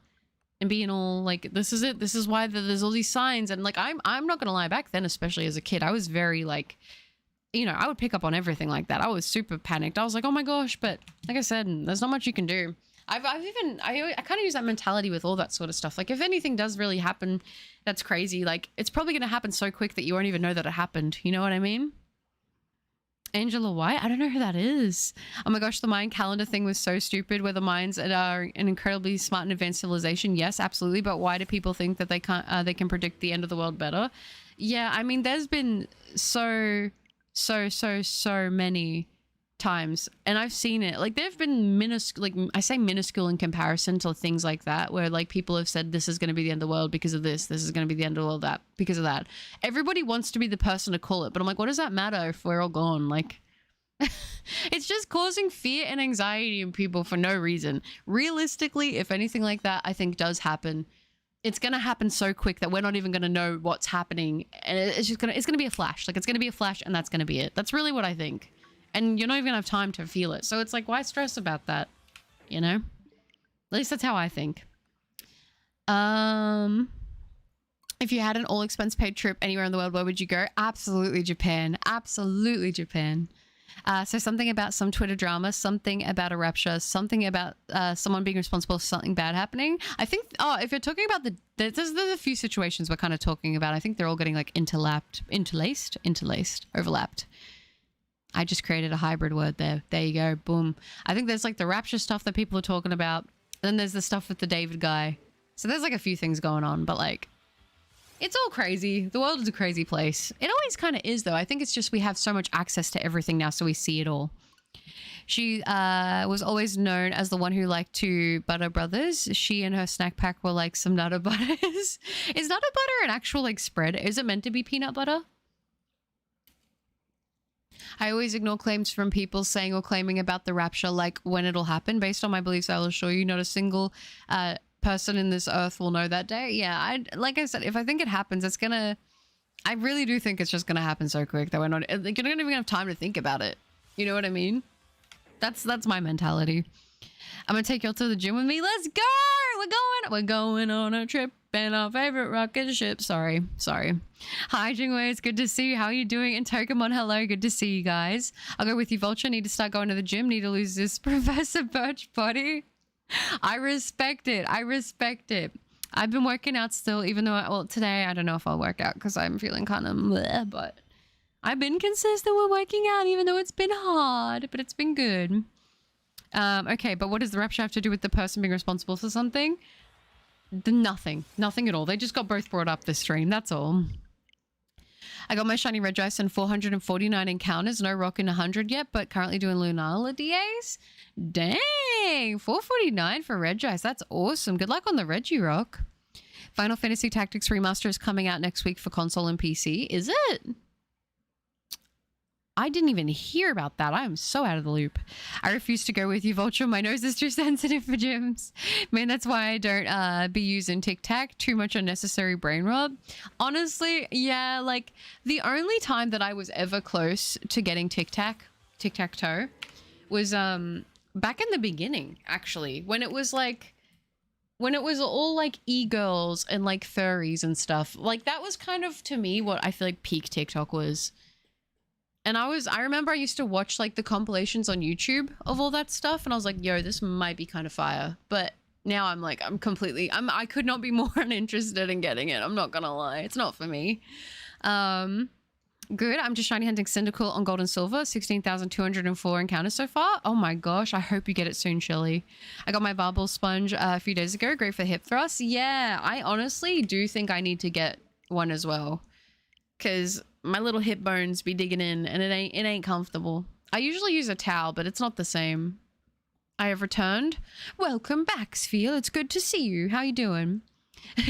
and being all like, this is it. This is why there's all these signs. And like, I'm not going to lie, back then, especially as a kid, I was very like, you know, I would pick up on everything like that. I was super panicked. I was like, oh my gosh, but like I said, there's not much you can do. I kind of use that mentality with all that sort of stuff. Like if anything does really happen that's crazy, like it's probably going to happen so quick that you won't even know that it happened. You know what I mean? Angela White? I don't know who that is. Oh my gosh, the Mayan calendar thing was so stupid, where the Mayans are an incredibly smart and advanced civilization. Yes, absolutely. But why do people think that they can predict the end of the world better? Yeah, I mean, there's been so many times, and I've seen it. Like there've been minuscule, like I say minuscule in comparison to things like that, where like people have said this is going to be the end of the world because of this is going to be the end of the world that because of that. Everybody wants to be the person to call it, but I'm like, what does that matter if we're all gone? Like it's just causing fear and anxiety in people for no reason. Realistically, if anything like that I think does happen, it's going to happen so quick that we're not even going to know what's happening, and it's going to be a flash. Like it's going to be a flash, and that's going to be it. That's really what I think. And you're not even gonna have time to feel it. So it's like, why stress about that? You know? At least that's how I think. If you had an all expense paid trip anywhere in the world, where would you go? Absolutely Japan. Absolutely Japan. So something about some Twitter drama, something about a rapture, something about someone being responsible for something bad happening. I think, if you're talking about there's a few situations we're kind of talking about. I think they're all getting like interlaced, overlapped. I just created a hybrid word there. There you go. Boom. I think there's like the rapture stuff that people are talking about. Then there's the stuff with the David guy. So there's like a few things going on, but like, it's all crazy. The world is a crazy place. It always kind of is though. I think it's just we have so much access to everything now, so we see it all. She was always known as the one who liked to butter brothers. She and her snack pack were like some Nutter Butters. Is Nutter Butter an actual like spread? Is it meant to be peanut butter? I always ignore claims from people saying or claiming about the rapture, like when it'll happen. Based on my beliefs, I will assure you not a single person in this earth will know that day. Yeah, like I said, if I think it happens, it's gonna... I really do think it's just gonna happen so quick that we're not... Like, you're not even gonna have time to think about it. You know what I mean? That's my mentality. I'm gonna take y'all to the gym with me. Let's go! We're going on a trip in our favorite rocket ship. Sorry. Hi, Jingwei. It's good to see you. How are you doing? And Togemon, hello. Good to see you guys. I'll go with you, Vulture. Need to start going to the gym. Need to lose this Professor Birch body. I respect it. I've been working out still, even though, today I don't know if I'll work out because I'm feeling kind of bleh, but I've been consistent with working out, even though it's been hard, but it's been good. Okay, but what does the rapture have to do with the person being responsible for something? Nothing at all. They just got both brought up this stream, that's all. I got my shiny red dice and 449 encounters, no rock in 100 yet, but currently doing Lunala DAs. Dang, 449 for red dice. That's awesome. Good luck on the Reggie rock. Final Fantasy Tactics Remaster is coming out next week for console and PC. Is it? I didn't even hear about that. I am so out of the loop. I refuse to go with you, Vulture. My nose is too sensitive for gyms. Man, that's why I don't be using Tic Tac. Too much unnecessary brain rub. Honestly, yeah, like the only time that I was ever close to getting Tic Tac Toe was back in the beginning, actually, when it was all like e-girls and like furries and stuff. Like that was kind of, to me, what I feel like peak TikTok was. And I remember I used to watch like the compilations on YouTube of all that stuff, and I was like, yo, this might be kind of fire. But now I'm like, I could not be more uninterested in getting it. I'm not gonna lie. It's not for me. Good. I'm just shiny hunting Cyndaquil on gold and silver. 16,204 encounters so far. Oh my gosh. I hope you get it soon, Shelly. I got my barbell sponge a few days ago. Great for hip thrust. Yeah, I honestly do think I need to get one as well, because my little hip bones be digging in and it ain't comfortable. I usually use a towel, but it's not the same. I have returned. Welcome back, Sphere. It's good to see you. How you doing?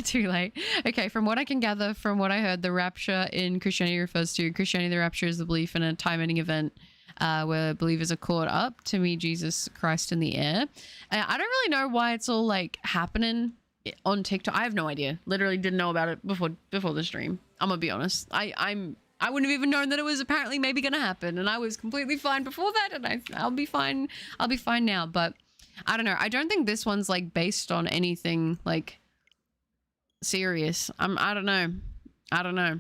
Too late. Okay, from what I can gather, from what I heard, the rapture in Christianity refers to Christianity. The rapture is the belief in a time-ending event where believers are caught up to meet Jesus Christ in the air. I don't really know why it's all like happening on TikTok. I have no idea. Literally didn't know about it before the stream. I'm gonna be honest. I wouldn't have even known that it was apparently maybe gonna happen, and I was completely fine before that, and I'll be fine. I'll be fine now. But I don't know. I don't think this one's like based on anything like serious. I don't know.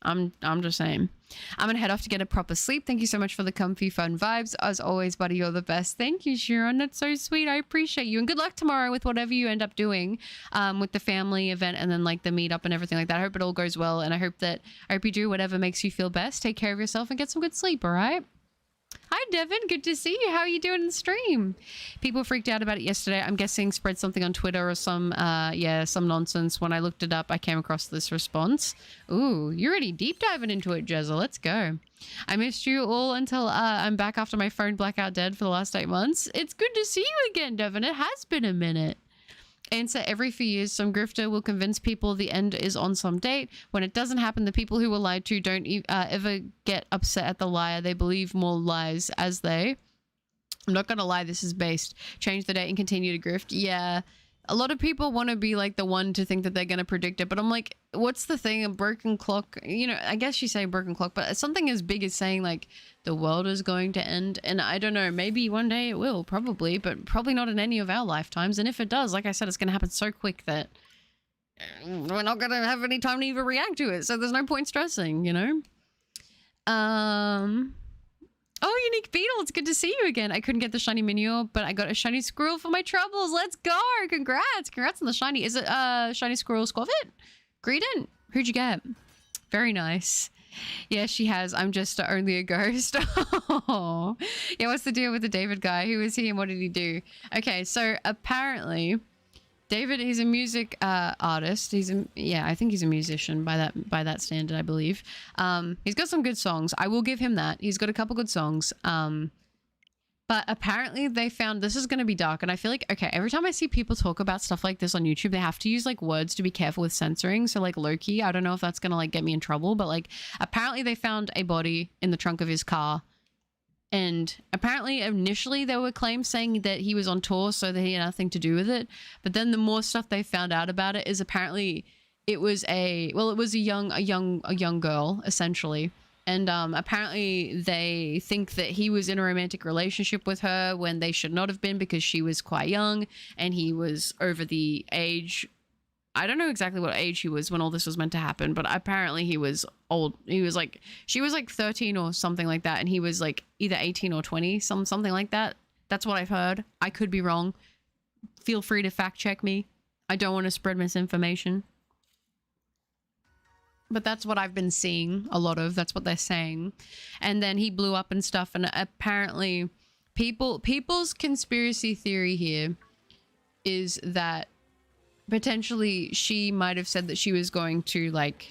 I'm just saying. I'm gonna head off to get a proper sleep. Thank you so much for the comfy, fun vibes. As always, buddy, you're the best. Thank you, Sharon. That's so sweet. I appreciate you. And good luck tomorrow with whatever you end up doing, with the family event and then like the meetup and everything like that. I hope it all goes well, and I hope you do whatever makes you feel best. Take care of yourself and get some good sleep. All right. Hi, Devin. Good to see you. How are you doing in the stream? People freaked out about it yesterday. I'm guessing spread something on Twitter or some nonsense. When I looked it up, I came across this response. Ooh, you're already deep diving into it, Jezza. Let's go. I missed you all until I'm back after my phone blackout dead for the last 8 months. It's good to see you again, Devin. It has been a minute. Answer: every few years, some grifter will convince people the end is on some date. When it doesn't happen, the people who were lied to don't ever get upset at the liar. They believe more lies as they... I'm not going to lie, this is based. Change the date and continue to grift. Yeah. A lot of people want to be like the one to think that they're going to predict it. But I'm like, what's the thing? A broken clock? You know, I guess you say broken clock, but something as big as saying like the world is going to end. And I don't know, maybe one day it will, probably, but probably not in any of our lifetimes. And if it does, like I said, it's going to happen so quick that we're not going to have any time to even react to it. So there's no point stressing, you know? Oh, Unique Beetle, it's good to see you again. I couldn't get the shiny Minior, but I got a shiny squirrel for my troubles. Let's go. Congrats. Congrats on the shiny. Is it shiny squirrel Squavit? Greedent? Who'd you get? Very nice. Yeah, she has. I'm just only a ghost. Oh. Yeah, what's the deal with the David guy? Who is he and what did he do? Okay, so apparently David is a music artist. I think he's a musician by that standard, I believe. He's got some good songs. I will give him that. He's got a couple good songs. But apparently they found, this is going to be dark, and I feel like, okay, every time I see people talk about stuff like this on YouTube, they have to use like words to be careful with censoring. So like Loki, I don't know if that's going to like get me in trouble, but like apparently they found a body in the trunk of his car. And apparently initially there were claims saying that he was on tour, so that he had nothing to do with it. But then the more stuff they found out about it is apparently it was a young girl essentially. And apparently they think that he was in a romantic relationship with her when they should not have been, because she was quite young and he was over the age. I don't know exactly what age he was when all this was meant to happen, but apparently he was old. He was like, she was like 13 or something like that, and he was like either 18 or 20, something like that. That's what I've heard. I could be wrong. Feel free to fact check me. I don't want to spread misinformation. But that's what I've been seeing a lot of. That's what they're saying. And then he blew up and stuff, and apparently people's conspiracy theory here is that potentially she might have said that she was going to like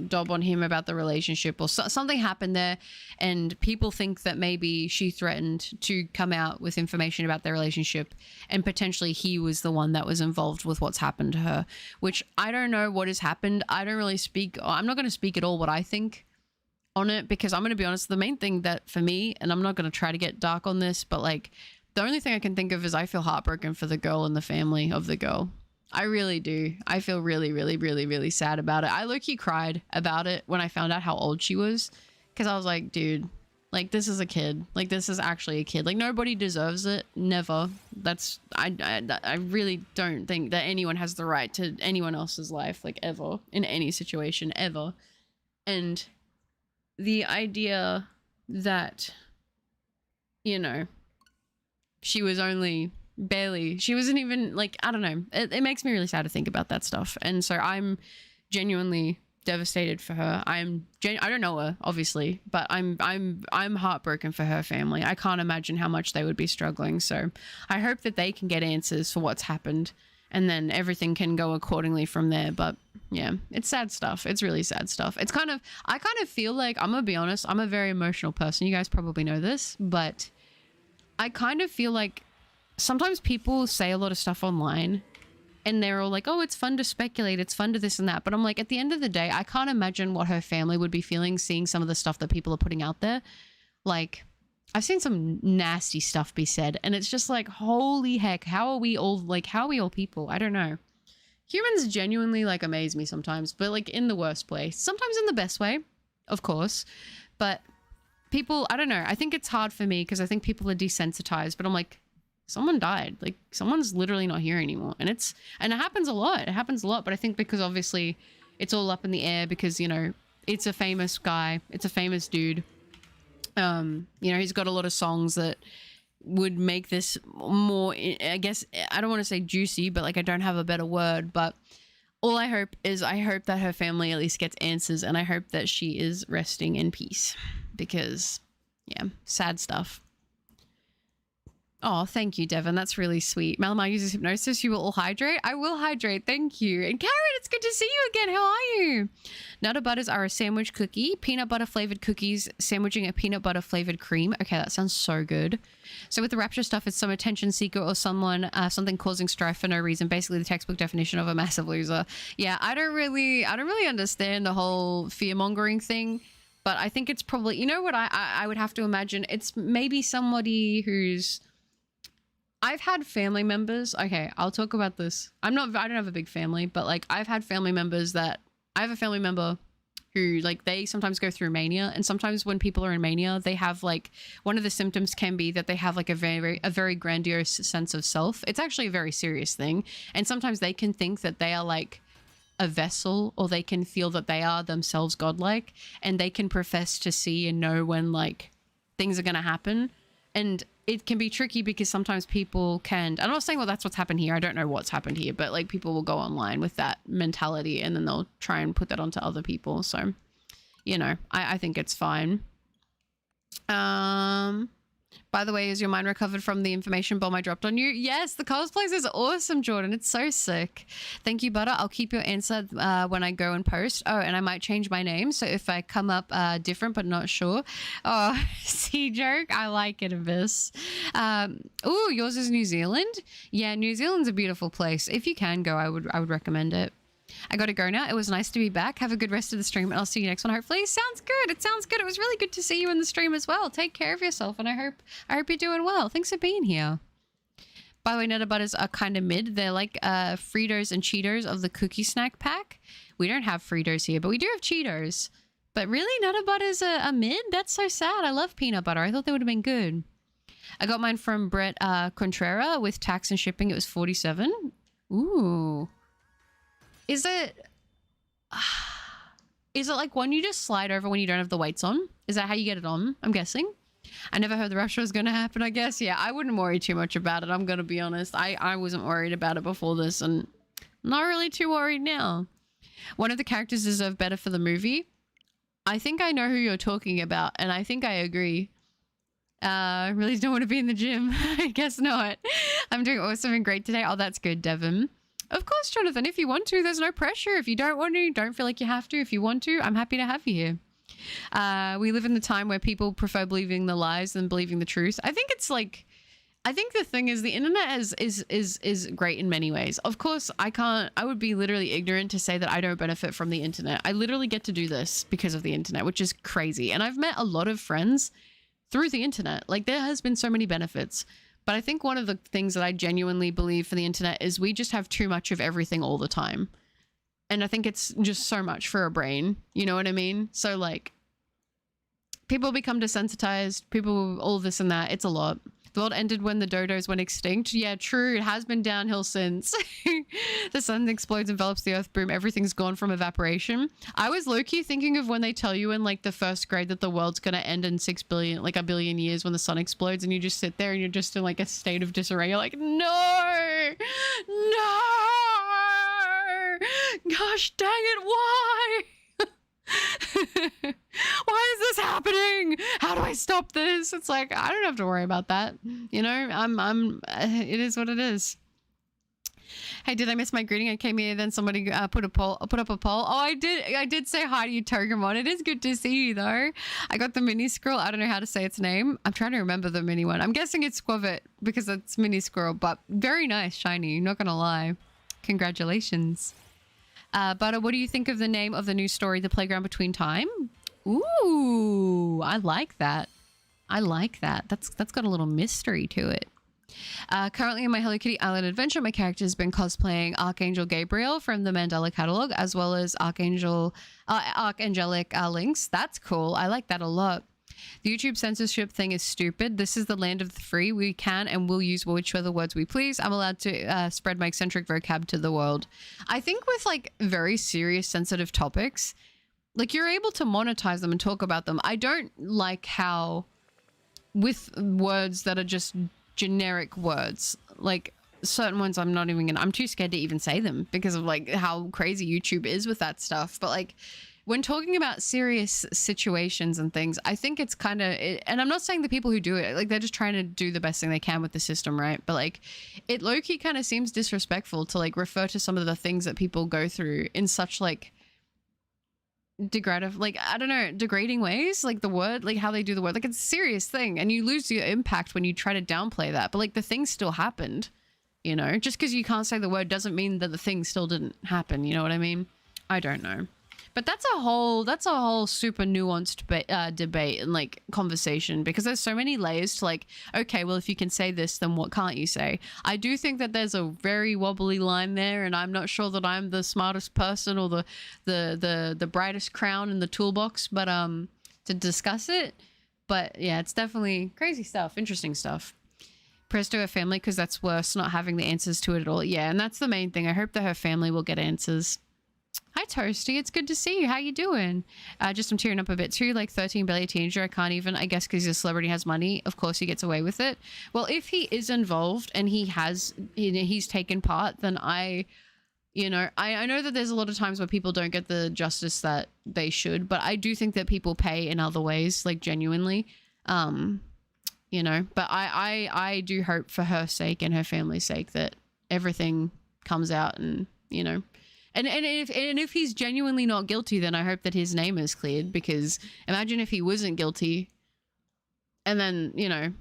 dob on him about the relationship, or something happened there, and people think that maybe she threatened to come out with information about their relationship, and potentially he was the one that was involved with what's happened to her, which I don't know what has happened. I don't really speak, I'm not going to speak at all what I think on it, because I'm going to be honest, the main thing that for me, and I'm not going to try to get dark on this, but like the only thing I can think of is I feel heartbroken for the girl and the family of the girl. I really do. I feel really, really, really, really sad about it. I low-key cried about it when I found out how old she was, because I was like, dude, like this is a kid. Like this is actually a kid. Like nobody deserves it. Never. That's, I really don't think that anyone has the right to anyone else's life, like ever, in any situation, ever. And the idea that, you know, she was only barely, she wasn't even like, I don't know, it makes me really sad to think about that stuff. And so I'm genuinely devastated for her. I don't know her obviously, but I'm heartbroken for her family. I can't imagine how much they would be struggling. So I hope that they can get answers for what's happened, and then everything can go accordingly from there. But yeah, it's sad stuff. It's really sad stuff. It's kind of, I kind of feel like, I'm gonna be honest, I'm a very emotional person. You guys probably know this, but I kind of feel like sometimes people say a lot of stuff online and they're all like, oh, it's fun to speculate, it's fun to this and that. But I'm like, at the end of the day, I can't imagine what her family would be feeling seeing some of the stuff that people are putting out there. Like, I've seen some nasty stuff be said, and it's just like, holy heck, how are we all people? I don't know. Humans genuinely like amaze me sometimes, but like in the worst way. Sometimes in the best way, of course. But people, I don't know. I think it's hard for me because I think people are desensitized, but I'm like, someone died. Like someone's literally not here anymore. And it happens a lot. It happens a lot. But I think because obviously it's all up in the air because, you know, it's a famous guy. It's a famous dude. You know, he's got a lot of songs that would make this more, I guess, I don't want to say juicy, but like I don't have a better word, but all I hope is I hope that her family at least gets answers, and I hope that she is resting in peace, because yeah, sad stuff. Oh, thank you, Devon. That's really sweet. Malamar uses hypnosis. You will all hydrate. I will hydrate. Thank you. And Karen, it's good to see you again. How are you? Nutter butters are a sandwich cookie. Peanut butter flavored cookies sandwiching a peanut butter flavored cream. Okay, that sounds so good. So with the rapture stuff, it's some attention seeker or someone, something causing strife for no reason. Basically, the textbook definition of a massive loser. Yeah, I don't really understand the whole fear mongering thing. But I think it's probably, you know what I would have to imagine? It's maybe somebody who's, I've had family members. Okay, I'll talk about this. I don't have a big family, but like I've had family members that I have a family member who like they sometimes go through mania, and sometimes when people are in mania, they have like one of the symptoms can be that they have like a very grandiose sense of self. It's actually a very serious thing, and sometimes they can think that they are like a vessel, or they can feel that they are themselves godlike, and they can profess to see and know when like things are going to happen. And it can be tricky because sometimes people can, I'm not saying, well, that's what's happened here. I don't know what's happened here, but like people will go online with that mentality and then they'll try and put that onto other people. So, you know, I think it's fine. By the way, is your mind recovered from the information bomb I dropped on you? Yes, the cosplays is awesome, Jordan. It's so sick. Thank you, Butter. I'll keep your answer when I go and post. Oh, and I might change my name. So if I come up different but not sure. Oh, see, joke. I like it, Abyss. Oh, yours is New Zealand? Yeah, New Zealand's a beautiful place. If you can go, I would recommend it. I gotta go now. It was nice to be back. Have a good rest of the stream, and I'll see you next one. Hopefully, sounds good. It sounds good. It was really good to see you in the stream as well. Take care of yourself, and I hope you're doing well. Thanks for being here. By the way, Nutter Butters are kind of mid. They're like Fritos and Cheetos of the cookie snack pack. We don't have Fritos here, but we do have Cheetos. But really, Nutter Butters are mid? That's so sad. I love peanut butter. I thought they would have been good. I got mine from Brett Contrera with tax and shipping. It was $47. Ooh. Is it like one you just slide over when you don't have the weights on? Is that how you get it on? I'm guessing. I never heard the rapture was going to happen, I guess. Yeah, I wouldn't worry too much about it. I'm going to be honest. I wasn't worried about it before this, and I'm not really too worried now. One of the characters deserve better for the movie. I think I know who you're talking about, and I think I agree. Really don't want to be in the gym. I guess not. I'm doing awesome and great today. Oh, that's good, Devon. Of course, Jonathan, if you want to, there's no pressure. If you don't want to, don't feel like you have to. If you want to, I'm happy to have you here. We live in the time where people prefer believing the lies than believing the truth. I think it's like, I think the thing is the internet is great in many ways. Of course, I would be literally ignorant to say that I don't benefit from the internet. I literally get to do this because of the internet, which is crazy. And I've met a lot of friends through the internet. Like there has been so many benefits. But I think one of the things that I genuinely believe for the internet is we just have too much of everything all the time. And I think it's just so much for a brain. You know what I mean? So like people become desensitized, people, all this and that. It's a lot. The world ended when the dodos went extinct. Yeah, true. It has been downhill since. The sun explodes, envelops the earth, boom, everything's gone from evaporation. I was low-key thinking of when they tell you in like the first grade that the world's gonna end in 6 billion, like a billion years when the sun explodes, and you just sit there and you're just in like a state of disarray. You're like, no, no, gosh dang it, why? Why is this happening? How do I stop this? It's like, I don't have to worry about that. You know, it is what it is. Hey, did I miss my greeting? I came here, then somebody put up a poll. Oh, I did say hi to you, Togemon. It is good to see you though. I got the mini squirrel. I don't know how to say its name. I'm trying to remember the mini one. I'm guessing it's Squavit because it's mini squirrel, but very nice, shiny. Not gonna lie. Congratulations. Butter, what do you think of the name of the new story, The Playground Between Time? Ooh, I like that. I like that. That's got a little mystery to it. Currently in my Hello Kitty Island adventure, my character has been cosplaying Archangel Gabriel from the Mandela catalog, as well as Archangelic Links. That's cool. I like that a lot. The YouTube censorship thing is stupid. This is the land of the free. We can and will use whichever words we please. I'm allowed to spread my eccentric vocab to the world. I think with like very serious sensitive topics, Like, you're able to monetize them and talk about them. I don't like how with words that are just generic words, like certain ones I'm too scared to even say them because of like how crazy YouTube is with that stuff. But like when talking about serious situations and things, I think it's kind of, and I'm not saying the people who do it, like they're just trying to do the best thing they can with the system, right? But like it low-key kind of seems disrespectful to like refer to some of the things that people go through in such like degrading ways, like the word, like how they do the word, like it's a serious thing and you lose your impact when you try to downplay that. But like the thing still happened, you know, just because you can't say the word doesn't mean that the thing still didn't happen. You know what I mean? I don't know. But that's a whole super nuanced debate and like conversation, because there's so many layers to like, okay, well, if you can say this, then what can't you say? I do think that there's a very wobbly line there, and I'm not sure that I'm the smartest person or the brightest crown in the toolbox, but to discuss it. But yeah, it's definitely crazy stuff, interesting stuff. Prayers to her family, because that's worse, not having the answers to it at all. Yeah, and that's the main thing. I hope that her family will get answers. Hi Toasty, it's good to see you. How you doing? Just I'm tearing up a bit too, like 13 barely a teenager. I can't even, I guess because he's a celebrity, has money, of course he gets away with it. Well, if he is involved and he's taken part, then I know that there's a lot of times where people don't get the justice that they should, but I do think that people pay in other ways, like genuinely. But I do hope for her sake and her family's sake that everything comes out and, you know, and if he's genuinely not guilty, then I hope that his name is cleared, because imagine if he wasn't guilty and then, you know,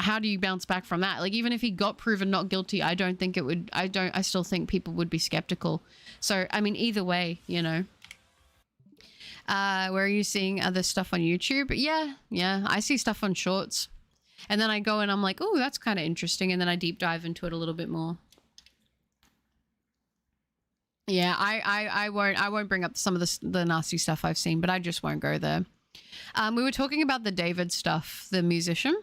how do you bounce back from that? Like, even if he got proven not guilty, I still think people would be skeptical. So, I mean, either way, you know. Where are you seeing other stuff on YouTube? Yeah, I see stuff on shorts. And then I go and I'm like, oh, that's kind of interesting. And then I deep dive into it a little bit more. Yeah, I won't bring up some of the nasty stuff I've seen, but I just won't go there. We were talking about the David stuff, the musician.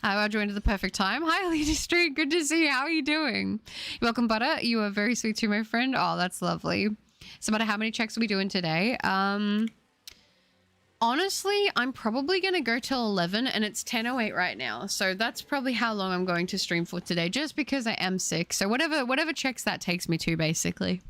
I joined at the perfect time. Hi, Lady Street. Good to see you. How are you doing? You're welcome, Butter. You are very sweet too, my friend. Oh, that's lovely. So, Butter, how many checks are we doing today? Honestly, I'm probably going to go till 11 and it's 10:08 right now. So that's probably how long I'm going to stream for today, just because I am sick. So whatever checks that takes me to, basically.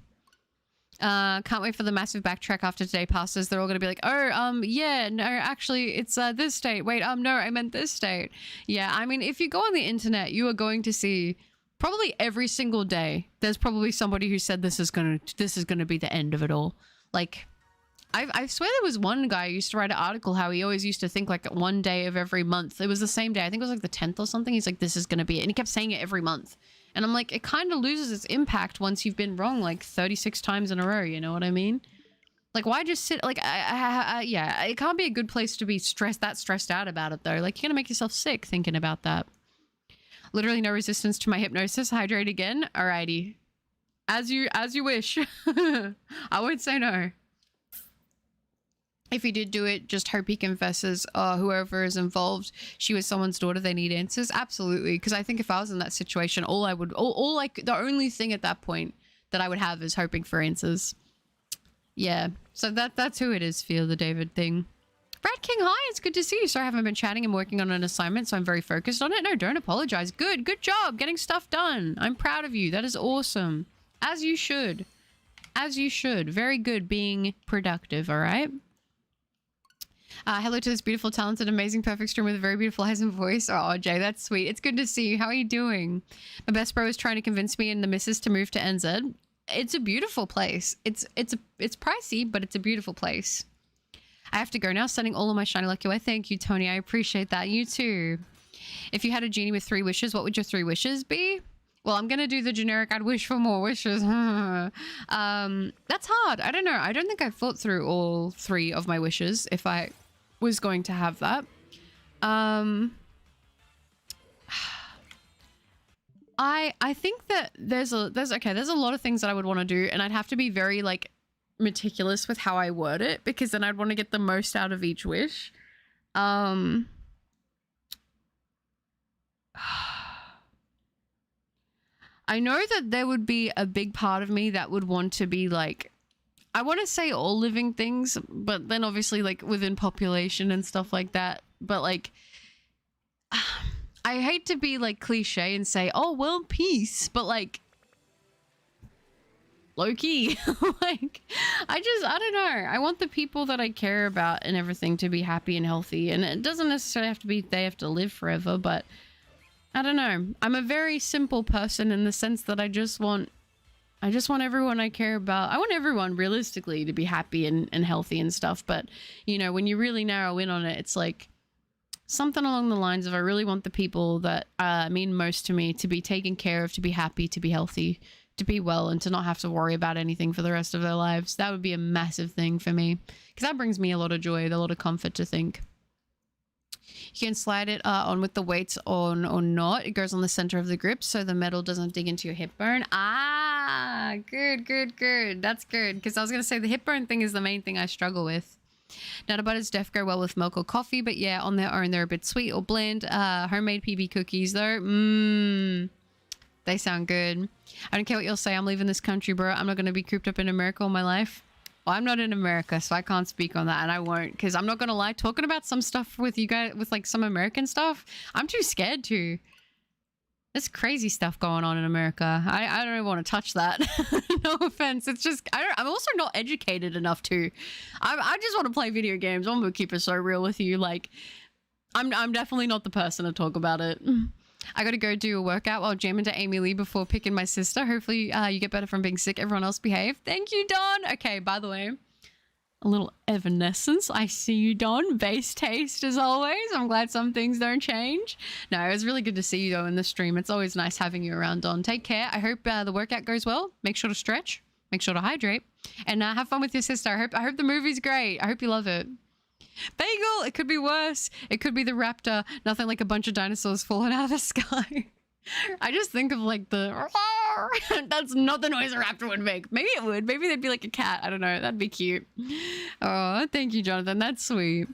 Can't wait for the massive backtrack after today passes. They're all going to be like, oh, yeah, no, actually it's this state. Wait, no, I meant this state. Yeah, I mean, if you go on the internet, you are going to see probably every single day, there's probably somebody who said this is going to be the end of it all. Like, I swear there was one guy who used to write an article how he always used to think like one day of every month. It was the same day. I think it was like the 10th or something. He's like, this is going to be it. And he kept saying it every month. And I'm like, it kind of loses its impact once you've been wrong like 36 times in a row. You know what I mean? Like, why just sit? Like, yeah, it can't be a good place to be stressed out about it, though. Like, you're going to make yourself sick thinking about that. Literally no resistance to my hypnosis. Hydrate again. Alrighty. As you wish. I won't say no. If he did do it, just hope he confesses. Whoever is involved, she was someone's daughter. They need answers. Absolutely. Because I think if I was in that situation, the only thing at that point that I would have is hoping for answers. Yeah. So that's who it is for the David thing. Brad King, hi. It's good to see you. Sorry, I haven't been chatting. I'm working on an assignment, so I'm very focused on it. No, don't apologize. Good job getting stuff done. I'm proud of you. That is awesome. As you should. Very good being productive. All right. Hello to this beautiful, talented, amazing, perfect stream with a very beautiful eyes and voice. Oh, Jay, that's sweet. It's good to see you. How are you doing? My best bro is trying to convince me and the missus to move to NZ. It's a beautiful place. It's pricey, but it's a beautiful place. I have to go now. Sending all of my shiny luck your way. Thank you, Tony. I appreciate that. You too. If you had a genie with 3 wishes, what would your 3 wishes be? Well, I'm going to do the generic, I'd wish for more wishes. That's hard. I don't know. I don't think I've thought through all 3 of my wishes if I was going to have that. I think that there's a lot of things that I would want to do, and I'd have to be very like meticulous with how I word it, because then I'd want to get the most out of each wish. I know that there would be a big part of me that would want to be like, I want to say all living things, but then obviously like within population and stuff like that. But like, I hate to be like cliche and say, oh, world peace, but like low key, like I don't know. I want the people that I care about and everything to be happy and healthy. And it doesn't necessarily have to be they have to live forever, but I don't know. I'm a very simple person in the sense that I just want everyone I care about. I want everyone realistically to be happy and healthy and stuff. But, you know, when you really narrow in on it, it's like something along the lines of I really want the people that mean most to me to be taken care of, to be happy, to be healthy, to be well, and to not have to worry about anything for the rest of their lives. That would be a massive thing for me because that brings me a lot of joy, a lot of comfort to think. You can slide it on with the weights on or not. It goes on the center of the grip so the metal doesn't dig into your hip bone. Ah, good. That's good. Because I was going to say the hip bone thing is the main thing I struggle with. Nutter butters def go well with milk or coffee, but yeah, on their own they're a bit sweet or bland. Homemade PB cookies though, they sound good. I don't care what you'll say. I'm leaving this country, bro. I'm not going to be cooped up in America all my life. Well, I'm not in America, so I can't speak on that, and I won't, because I'm not going to lie. Talking about some stuff with you guys, with like some American stuff, I'm too scared to. There's crazy stuff going on in America. I don't even want to touch that. No offense. It's just, I'm also not educated enough to. I just want to play video games. I'm going to keep it so real with you. Like, I'm definitely not the person to talk about it. I got to go do a workout while jamming to Amy Lee before picking my sister. Hopefully you get better from being sick. Everyone else behave. Thank you, Don. Okay, by the way, a little Evanescence. I see you, Don. Bass taste as always. I'm glad some things don't change. No, it was really good to see you though in the stream. It's always nice having you around, Don. Take care. I hope the workout goes well. Make sure to stretch. Make sure to hydrate. And have fun with your sister. I hope the movie's great. I hope you love it. Bagel, it could be worse. It could be the raptor. Nothing like a bunch of dinosaurs falling out of the sky. I just think of like the that's not the noise a raptor would make. Maybe it would. Maybe they'd be like a cat. I don't know. That'd be cute. Oh, thank you, Jonathan. That's sweet.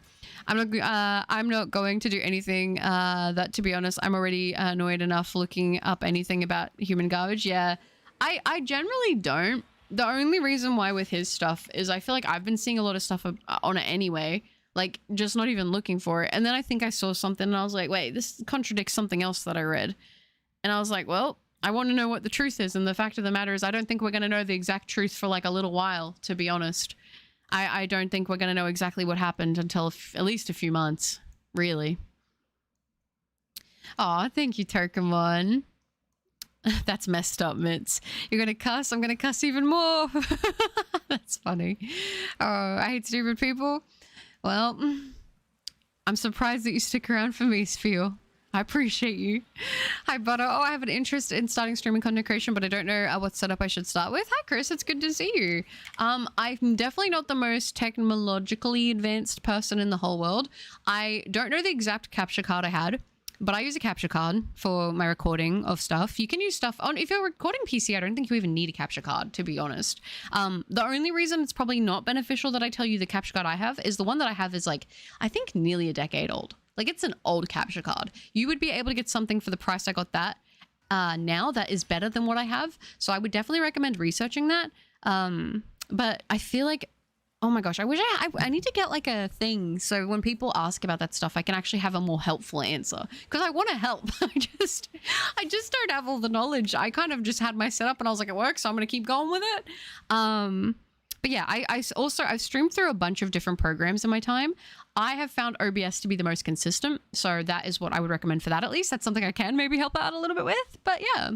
I'm not going to do anything that, to be honest, I'm already annoyed enough looking up anything about human garbage. Yeah, I generally don't. The only reason why with his stuff is I feel like I've been seeing a lot of stuff on it anyway. Like, just not even looking for it. And then I think I saw something and I was like, wait, this contradicts something else that I read. And I was like, well, I want to know what the truth is. And the fact of the matter is I don't think we're going to know the exact truth for like a little while, to be honest. I don't think we're going to know exactly what happened until at least a few months, really. Aw, thank you, Turkamon. That's messed up, Mitz. You're going to cuss? I'm going to cuss even more. That's funny. Oh, I hate stupid people. Well, I'm surprised that you stick around for me, Spiel. I appreciate you. Hi, Butter. Oh, I have an interest in starting streaming content creation, but I don't know what setup I should start with. Hi, Chris. It's good to see you. I'm definitely not the most technologically advanced person in the whole world. I don't know the exact capture card I had, but I use a capture card for my recording of stuff. You can use stuff on, if you're recording PC, I don't think you even need a capture card, to be honest. The only reason it's probably not beneficial that I tell you the capture card I have is the one that I have is like, I think nearly a decade old. Like, it's an old capture card. You would be able to get something for the price I got that now that is better than what I have. So I would definitely recommend researching that. But I feel like, oh my gosh, I wish I need to get like a thing so when people ask about that stuff, I can actually have a more helpful answer because I want to help. I just don't have all the knowledge. I kind of just had my setup and I was like, it works, so I'm going to keep going with it. But yeah, I've streamed through a bunch of different programs in my time. I have found OBS to be the most consistent. So that is what I would recommend for that. At least that's something I can maybe help out a little bit with. But yeah.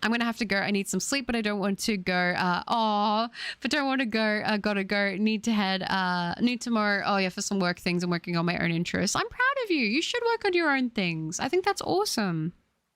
I'm going to have to go. I need some sleep, but I don't want to go. But don't want to go. Gotta go. Need to head. Need tomorrow. Oh, yeah, for some work things. I'm working on my own interests. I'm proud of you. You should work on your own things. I think that's awesome.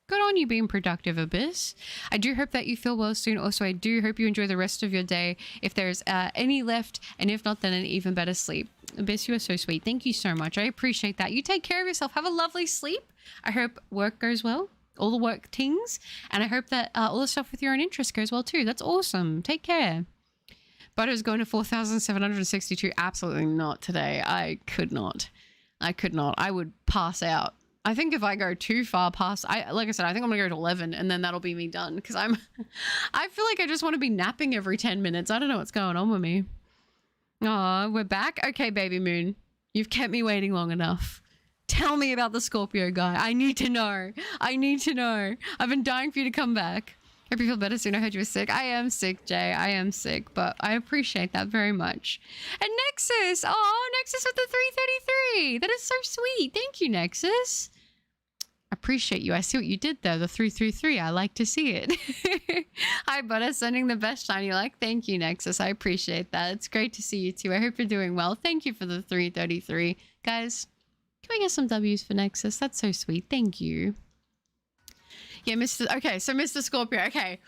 Good on you being productive, Abyss. I do hope that you feel well soon. Also, I do hope you enjoy the rest of your day if there's any left. And if not, then an even better sleep. Abyss, you are so sweet. Thank you so much. I appreciate that. You take care of yourself. Have a lovely sleep. I hope work goes well. All the work things, and I hope that all the stuff with your own interest goes well too. That's awesome. Take care. Butter's going to 4,762. Absolutely not today. I could not. I would pass out. I think if I go too far past, like I said, I think I'm gonna go to 11 and then that'll be me done because I feel like I just want to be napping every 10 minutes. I don't know what's going on with me. Oh, we're back. Okay, baby moon, you've kept me waiting long enough. Tell me about the Scorpio guy. I need to know. I need to know. I've been dying for you to come back. Hope you feel better soon. I heard you were sick. I am sick, Jay. I am sick, but I appreciate that very much. And Nexus. Oh, Nexus with the 333. That is so sweet. Thank you, Nexus. Appreciate you. I see what you did there. The 333. I like to see it. Hi, Butter. Sending the best shiny like. Thank you, Nexus. I appreciate that. It's great to see you too. I hope you're doing well. Thank you for the 333. Guys, can we get some W's for Nexus? That's so sweet. Thank you. Yeah, Mr. Okay, so Mr. Scorpio. Okay,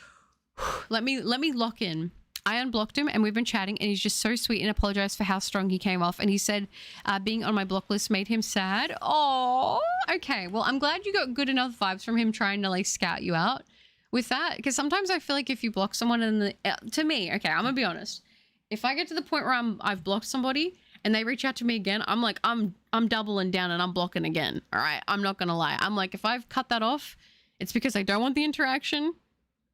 let me lock in. I unblocked him and we've been chatting and he's just so sweet and apologized for how strong he came off. And he said being on my block list made him sad. Oh, okay. Well, I'm glad you got good enough vibes from him trying to like scout you out with that. Because sometimes I feel like if you block someone and to me, okay, I'm gonna be honest. If I get to the point where I've blocked somebody and they reach out to me again, I'm like, I'm doubling down and I'm blocking again. All right, I'm not gonna lie. I'm like, if I've cut that off, it's because I don't want the interaction.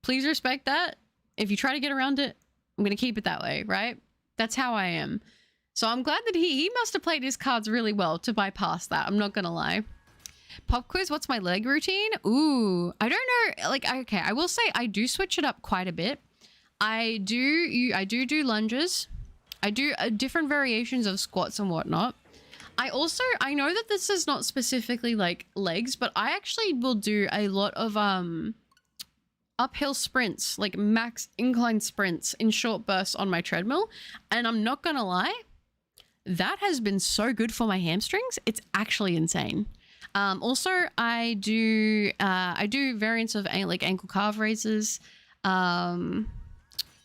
Please respect that. If you try to get around it, I'm going to keep it that way, right? That's how I am. So I'm glad that he must have played his cards really well to bypass that. I'm not going to lie. Pop quiz, what's my leg routine? Ooh, I don't know. Like, okay, I will say I do switch it up quite a bit. I do lunges. I do different variations of squats and whatnot. I know that this is not specifically like legs, but I actually will do a lot of uphill sprints, like max incline sprints in short bursts on my treadmill. And I'm not gonna lie, that has been so good for my hamstrings. It's actually insane. Also, I do variants of like ankle calf raises. What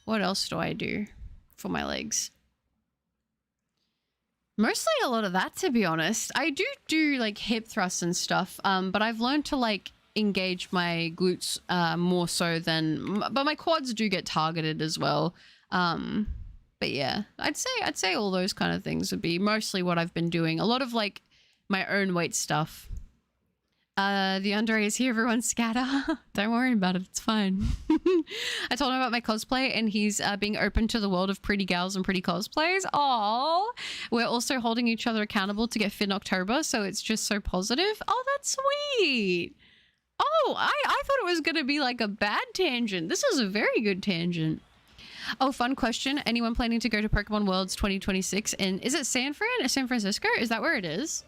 else do I do for my legs? Mostly a lot of that, to be honest. I do like hip thrusts and stuff, but I've learned to like engage my glutes more so than, but my quads do get targeted as well. But yeah, I'd say all those kind of things would be mostly what I've been doing. A lot of like my own weight stuff. The Andre is here, everyone scatter. Don't worry about it, it's fine. I told him about my cosplay and he's being open to the world of pretty gals and pretty cosplays. Aww. We're also holding each other accountable to get fit in October, so it's just so positive. Oh, that's sweet. Oh, I thought it was going to be like a bad tangent. This is a very good tangent. Oh, fun question. Anyone planning to go to Pokemon Worlds 2026? And is it San Francisco? Is that where it is?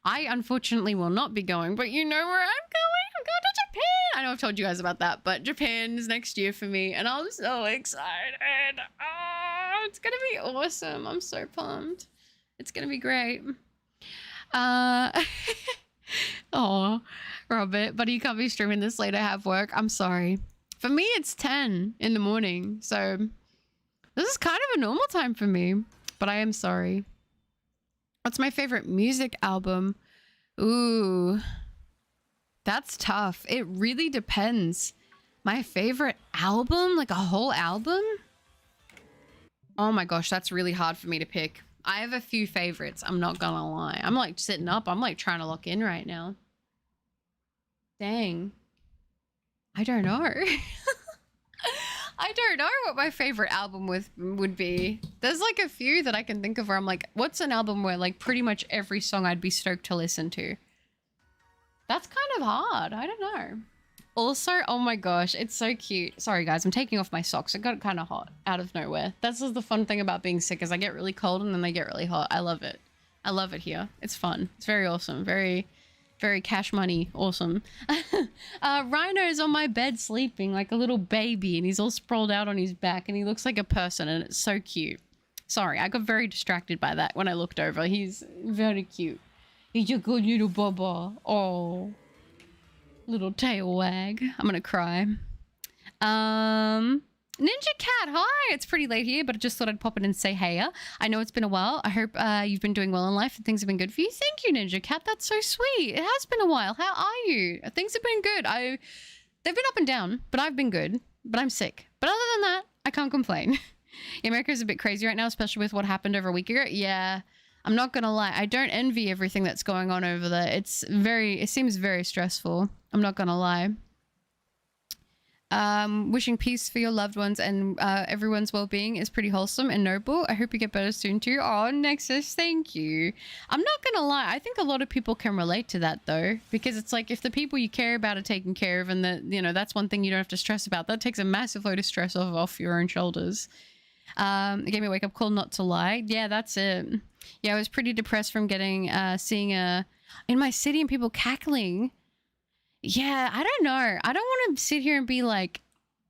I unfortunately will not be going, but you know where I'm going? I'm going to Japan. I know I've told you guys about that, but Japan is next year for me and I'm so excited. Oh, it's going to be awesome. I'm so pumped. It's going to be great. Oh, Robert, but you can't be streaming this late. I have work. I'm sorry. For me, it's 10 in the morning. So this is kind of a normal time for me, but I am sorry. What's my favorite music album? Ooh, that's tough. It really depends. My favorite album, like a whole album? Oh my gosh, that's really hard for me to pick. I have a few favorites. I'm not gonna lie. I'm like sitting up. I'm like trying to lock in right now. Dang. I don't know. I don't know what my favorite album would be. There's like a few that I can think of where I'm like, what's an album where like pretty much every song I'd be stoked to listen to? That's kind of hard. I don't know. Also, oh my gosh, it's so cute. Sorry guys, I'm taking off my socks. It got kind of hot out of nowhere. That's just the fun thing about being sick is I get really cold and then they get really hot. I love it. I love it here. It's fun. It's very awesome. Very, very cash money. Awesome. Rhino's on my bed sleeping like a little baby and he's all sprawled out on his back and he looks like a person and it's so cute. Sorry, I got very distracted by that when I looked over. He's very cute. He's a good little bubba. Oh, little tail wag. I'm gonna cry. Ninja Cat, hi! It's pretty late here, but I just thought I'd pop in and say hey. I know it's been a while. I hope you've been doing well in life and things have been good for you. Thank you, Ninja Cat. That's so sweet. It has been a while. How are you? Things have been good. They've been up and down, but I've been good. But I'm sick. But other than that, I can't complain. Yeah, America's a bit crazy right now, especially with what happened over a week ago. Yeah. I'm not gonna lie, I don't envy everything that's going on over there. It seems very stressful. I'm not gonna lie. Wishing peace for your loved ones and everyone's well-being is pretty wholesome and noble. I hope you get better soon too. Oh, Nexus, thank you. I'm not gonna lie, I think a lot of people can relate to that though, because it's like if the people you care about are taken care of and that's one thing you don't have to stress about, that takes a massive load of stress off your own shoulders. It gave me a wake-up call not to lie. Yeah, that's it. Yeah, I was pretty depressed from seeing in my city and people cackling. Yeah, I don't know. I don't want to sit here and be like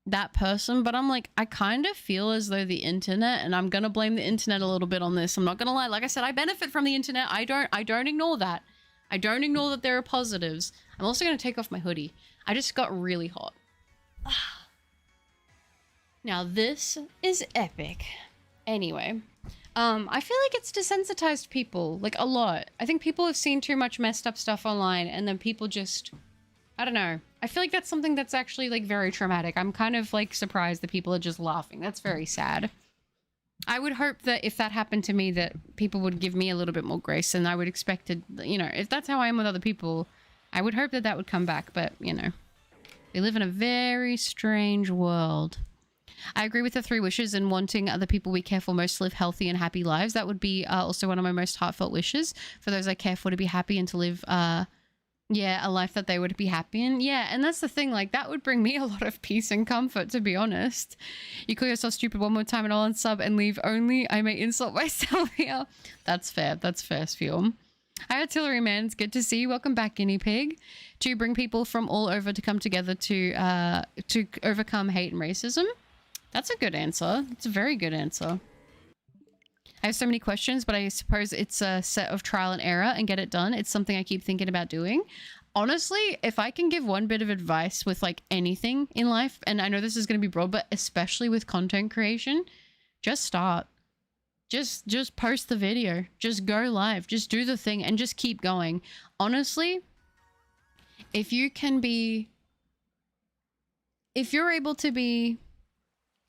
that person, but I'm like, I kind of feel as though the internet, and I'm going to blame the internet a little bit on this. I'm not going to lie. Like I said, I benefit from the internet. I don't ignore that. I don't ignore that there are positives. I'm also going to take off my hoodie. I just got really hot. Now this is epic. Anyway, I feel like it's desensitized people, like a lot. I think people have seen too much messed up stuff online and then people just... I don't know. I feel like that's something that's actually like very traumatic. I'm kind of like surprised that people are just laughing. That's very sad. I would hope that if that happened to me that people would give me a little bit more grace, and I would expect to, if that's how I am with other people, I would hope that that would come back. But, we live in a very strange world. I agree with the 3 wishes and wanting other people we care for most to live healthy and happy lives. That would be also one of my most heartfelt wishes for those I care for to be happy and to live, a life that they would be happy in. Yeah, and that's the thing, like, that would bring me a lot of peace and comfort, to be honest. You call yourself stupid one more time and I'll unsub and leave only. I may insult myself here. That's fair. That's fair, Sphere. Hi, Artillery Man. It's good to see you. Welcome back, Guinea Pig. To bring people from all over to come together to overcome hate and racism. That's a good answer. It's a very good answer. I have so many questions, but I suppose it's a set of trial and error and get it done. It's something I keep thinking about doing. Honestly, if I can give one bit of advice with like anything in life, and I know this is going to be broad, but especially with content creation, just start. Just post the video. Just go live. Just do the thing and just keep going. Honestly, if you're able to be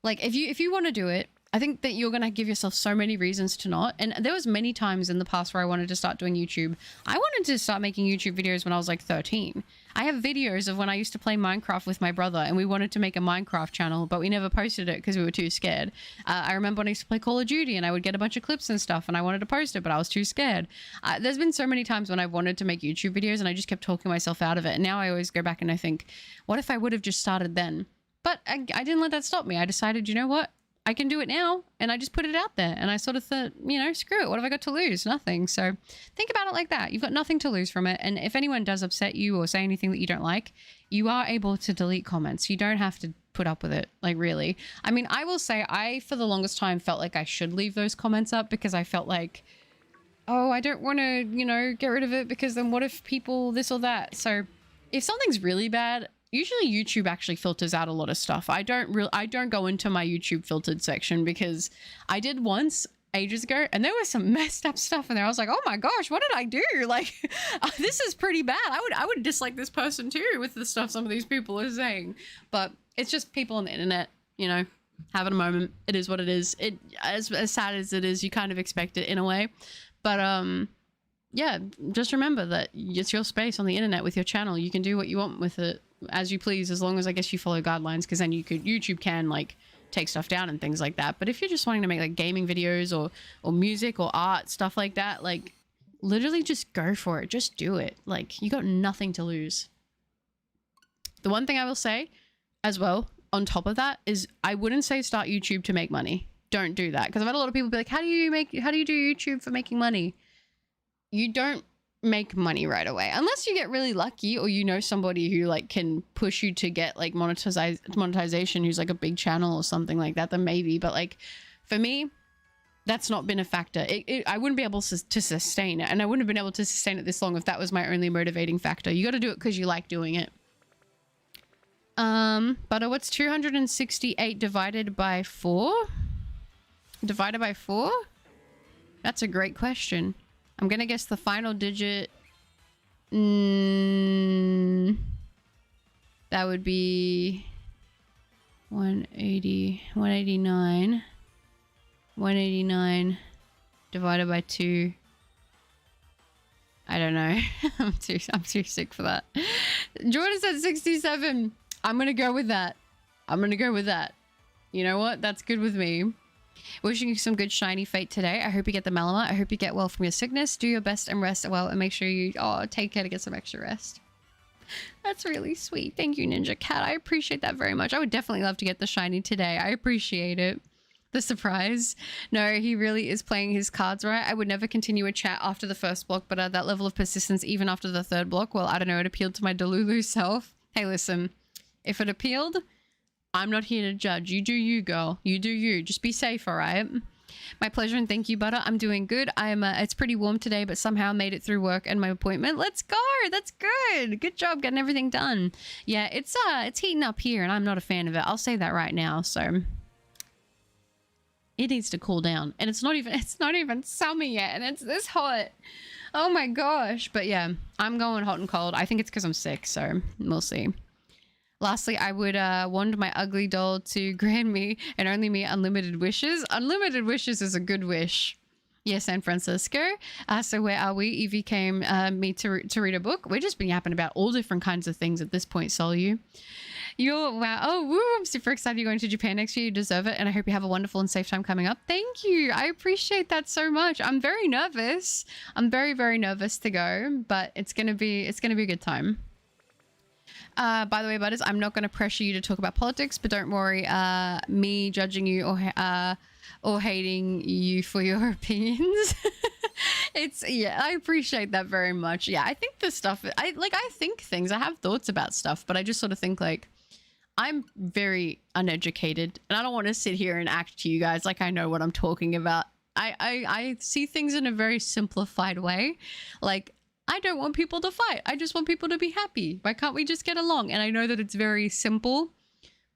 like, if you want to do it, I think that you're going to give yourself so many reasons to not. And there was many times in the past where I wanted to start doing YouTube. I wanted to start making YouTube videos when I was like 13. I have videos of when I used to play Minecraft with my brother and we wanted to make a Minecraft channel, but we never posted it because we were too scared. I remember when I used to play Call of Duty and I would get a bunch of clips and stuff and I wanted to post it, but I was too scared. There's been so many times when I wanted to make YouTube videos and I just kept talking myself out of it. And now I always go back and I think, what if I would have just started then? But I didn't let that stop me. I decided, you know what? I can do it now, and I just put it out there, and I sort of thought, screw it, what have I got to lose? Nothing. So think about it like that. You've got nothing to lose from it, and if anyone does upset you or say anything that you don't like, you are able to delete comments. You don't have to put up with it, like, really. I mean, I will say I, for the longest time, felt like I should leave those comments up because I felt like, oh, I don't want to, get rid of it because then what if people this or that? So if something's really bad, usually YouTube actually filters out a lot of stuff. I don't go into my YouTube filtered section because I did once ages ago and there was some messed up stuff in there. I was like, oh my gosh, what did I do? Like, this is pretty bad. I would dislike this person too with the stuff some of these people are saying. But it's just people on the internet, having a moment. It is what it is. It as sad as it is, you kind of expect it in a way. But yeah, just remember that it's your space on the internet with your channel. You can do what you want with it as you please, as long as I guess you follow guidelines, because then YouTube can like take stuff down and things like that. But if you're just wanting to make like gaming videos or music or art, stuff like that, like literally just go for it. Just do it. Like, you got nothing to lose. The one thing I will say as well on top of that is I wouldn't say start YouTube to make money. Don't do that, because I've had a lot of people be like, how do you do YouTube for making money? You don't make money right away unless you get really lucky or somebody who like can push you to get like monetization, who's like a big channel or something like that, then maybe. But like for me, that's not been a factor. I wouldn't be able to sustain it, and I wouldn't have been able to sustain it this long if that was my only motivating factor. You got to do it because you like doing it. But what's 268 divided by 4? Divided by 4? That's a great question. I'm gonna guess the final digit. That would be 180, 189. 189 divided by 2 I don't know. I'm too sick for that. Jordan said 67. I'm going to go with that. I'm going to go with that. You know what? That's good with me. Wishing you some good shiny fate today. I hope you get the Malamar. I hope you get well from your sickness. Do your best and rest well, and make sure you take care to get some extra rest. That's really sweet. Thank you, Ninja Cat. I appreciate that very much. I would definitely love to get the shiny today. I appreciate it. The surprise. No, he really is playing his cards right. I would never continue a chat after the first block, but that level of persistence even after the third block, well, I don't know, it appealed to my Delulu self. Hey, listen, if it appealed, I'm not here to judge. You do you, girl. You do you. Just be safe, all right? My pleasure, and thank you, Butter. I'm doing good. It's pretty warm today, but somehow made it through work and my appointment. Let's go. That's good. Good job getting everything done. Yeah, it's heating up here, and I'm not a fan of it. I'll say that right now. So it needs to cool down, and it's not even summer yet, and it's this hot. Oh my gosh. But yeah, I'm going hot and cold. I think it's because I'm sick, so we'll see. Lastly, I would want my ugly doll to grant me and only me unlimited wishes. Unlimited wishes is a good wish. Yes, San Francisco. So where are we? Evie came me to read a book. We've just been yapping about all different kinds of things at this point, Solu. Wow. Oh, woo, I'm super excited you're going to Japan next year. You deserve it. And I hope you have a wonderful and safe time coming up. Thank you. I appreciate that so much. I'm very nervous. I'm very, very nervous to go, but it's going to be a good time. By the way, Butters, I'm not going to pressure you to talk about politics, but don't worry, me judging you or hating you for your opinions. Yeah, I appreciate that very much. Yeah, I think this stuff, I think things, I have thoughts about stuff, but I just sort of think like, I'm very uneducated and I don't want to sit here and act to you guys like I know what I'm talking about. I see things in a very simplified way. Like, I don't want people to fight. I just want people to be happy. Why can't we just get along? And I know that it's very simple,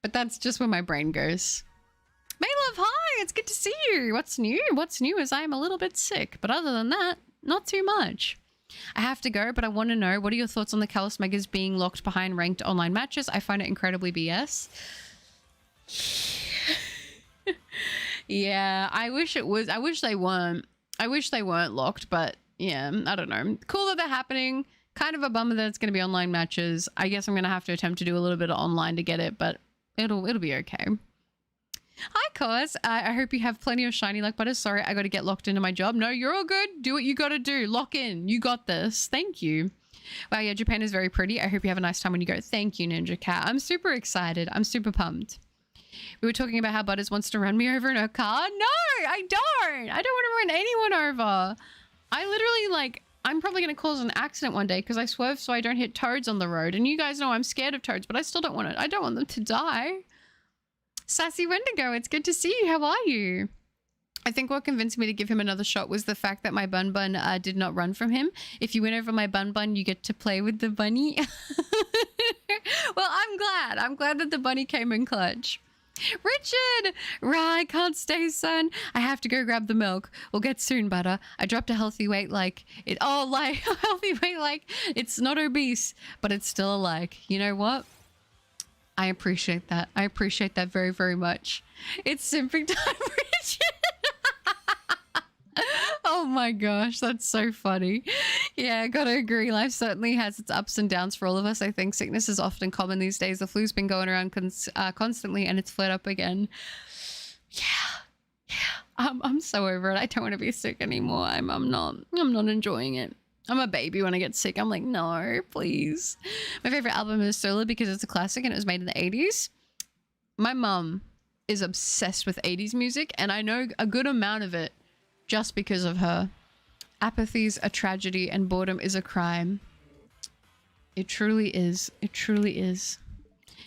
but that's just where my brain goes. Maylove, hi, it's good to see you. What's new? What's new is I am a little bit sick, but other than that, not too much. I have to go, but I want to know, what are your thoughts on the Callus Megas being locked behind ranked online matches? I find it incredibly BS. Yeah, I wish it was. I wish they weren't locked, but yeah, I don't know. Cool that they're happening. Kind of a bummer that it's going to be online matches. I guess I'm going to have to attempt to do a little bit of online to get it, but it'll be okay. Hi, Cause. I hope you have plenty of shiny luck, Butters. Sorry, I got to get locked into my job. No, you're all good. Do what you got to do. Lock in. You got this. Thank you. Wow, yeah, Japan is very pretty. I hope you have a nice time when you go. Thank you, Ninja Cat. I'm super excited. I'm super pumped. We were talking about how Butters wants to run me over in her car. No, I don't. I don't want to run anyone over. I literally, I'm probably going to cause an accident one day because I swerve so I don't hit toads on the road. And you guys know I'm scared of toads, but I still don't want it. I don't want them to die. Sassy Wendigo, it's good to see you. How are you? I think what convinced me to give him another shot was the fact that my bun did not run from him. If you win over my bun, you get to play with the bunny. Well, I'm glad. I'm glad that the bunny came in clutch. Richard! Right, can't stay, son. I have to go grab the milk. We'll get soon, Butter. I dropped a healthy weight healthy weight like it's not obese, but it's still a like. You know what? I appreciate that. I appreciate that very, very much. It's simping time, Richard. Oh my gosh, that's so funny. Yeah, gotta agree. Life certainly has its ups and downs for all of us. I think sickness is often common these days. The flu's been going around constantly and it's flared up again. Yeah. I'm so over it. I don't want to be sick anymore. I'm not enjoying it. I'm a baby when I get sick. I'm like, no, please. My favorite album is Solar because it's a classic and it was made in the 80s. My mum is obsessed with 80s music and I know a good amount of it just because of her. Apathy's a tragedy and boredom is a crime. It truly is. It truly is.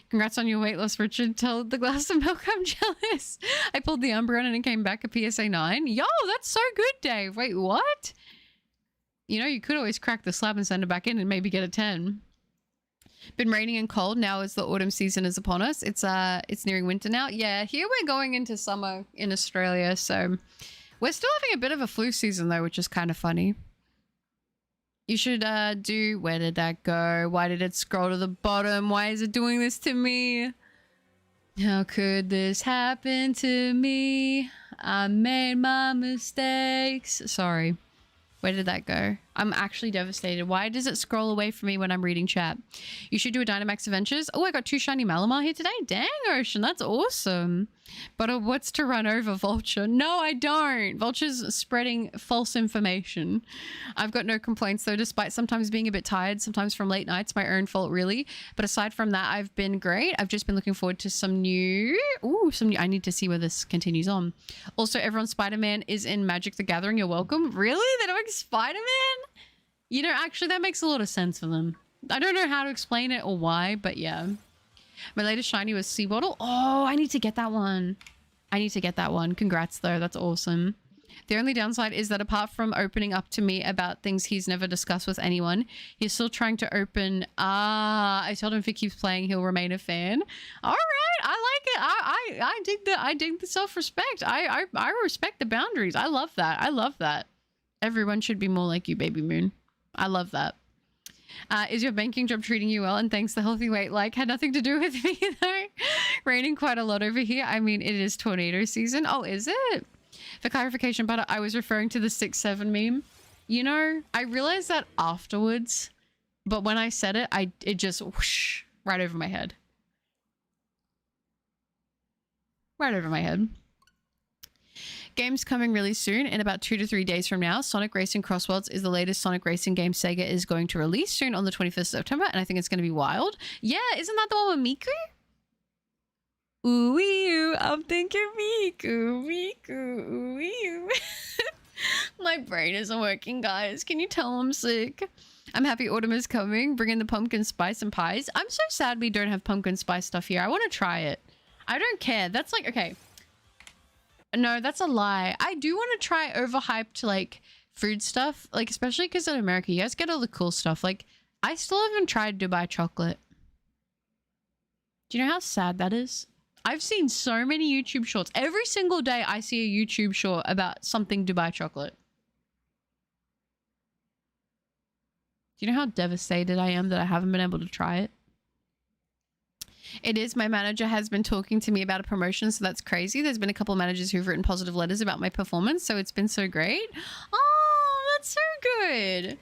Congrats on your weight loss, Richard. Tell the glass of milk I'm jealous. I pulled the Umbreon and it came back a PSA 9. Yo, that's so good, Dave. Wait, what? You know, you could always crack the slab and send it back in and maybe get a 10. Been raining and cold now as the autumn season is upon us. It's nearing winter now. Yeah, here we're going into summer in Australia, so we're still having a bit of a flu season though, which is kind of funny. You should do... Where did that go? Why did it scroll to the bottom? Why is it doing this to me? How could this happen to me? I made my mistakes. Sorry. Where did that go? I'm actually devastated. Why does it scroll away from me when I'm reading chat? You should do a Dynamax Adventures. Oh, I got 2 shiny Malamar here today. Dang, Ocean, that's awesome. But what's to run over, Vulture? No, I don't. Vulture's spreading false information. I've got no complaints, though, despite sometimes being a bit tired, sometimes from late nights. My own fault, really. But aside from that, I've been great. I've just been looking forward to some new... Ooh, I need to see where this continues on. Also, everyone, Spider-Man is in Magic the Gathering. You're welcome. Really? They're doing Spider-Man? You know, actually, that makes a lot of sense for them. I don't know how to explain it or why, but yeah. My latest shiny was Seawaddle. Oh, I need to get that one. I need to get that one. Congrats, though. That's awesome. The only downside is that apart from opening up to me about things he's never discussed with anyone, he's still trying to open... I told him if he keeps playing, he'll remain a fan. All right. I like it. I dig the self-respect. I respect the boundaries. I love that. I love that. Everyone should be more like you, Baby Moon. I love that. Is your banking job treating you well? And thanks, the healthy weight had nothing to do with me, though. Raining quite a lot over here. I mean, it is tornado season. Oh, is it? For clarification, but I was referring to the 6-7 meme. You know, I realized that afterwards, but when I said it, it just whoosh right over my head. Right over my head. Game's coming really soon, in about 2 to 3 days from now. Sonic Racing Crossworlds is the latest Sonic Racing game Sega is going to release soon on the 21st of September, and I think it's going to be wild. Yeah, isn't that the one with Miku? Ooh, I'm thinking Miku, ooh. My brain isn't working, guys. Can you tell I'm sick? I'm happy autumn is coming, bringing the pumpkin spice and pies. I'm so sad we don't have pumpkin spice stuff here. I want to try it. I don't care. That's like, okay. No, that's a lie. I do want to try overhyped, like, food stuff. Like, especially because in America, you guys get all the cool stuff. Like, I still haven't tried Dubai chocolate. Do you know how sad that is? I've seen so many YouTube shorts. Every single day, I see a YouTube short about something Dubai chocolate. Do you know how devastated I am that I haven't been able to try it? It is. My manager has been talking to me about a promotion, so that's crazy. There's been a couple of managers who've written positive letters about my performance, so it's been so great. Oh, that's so good.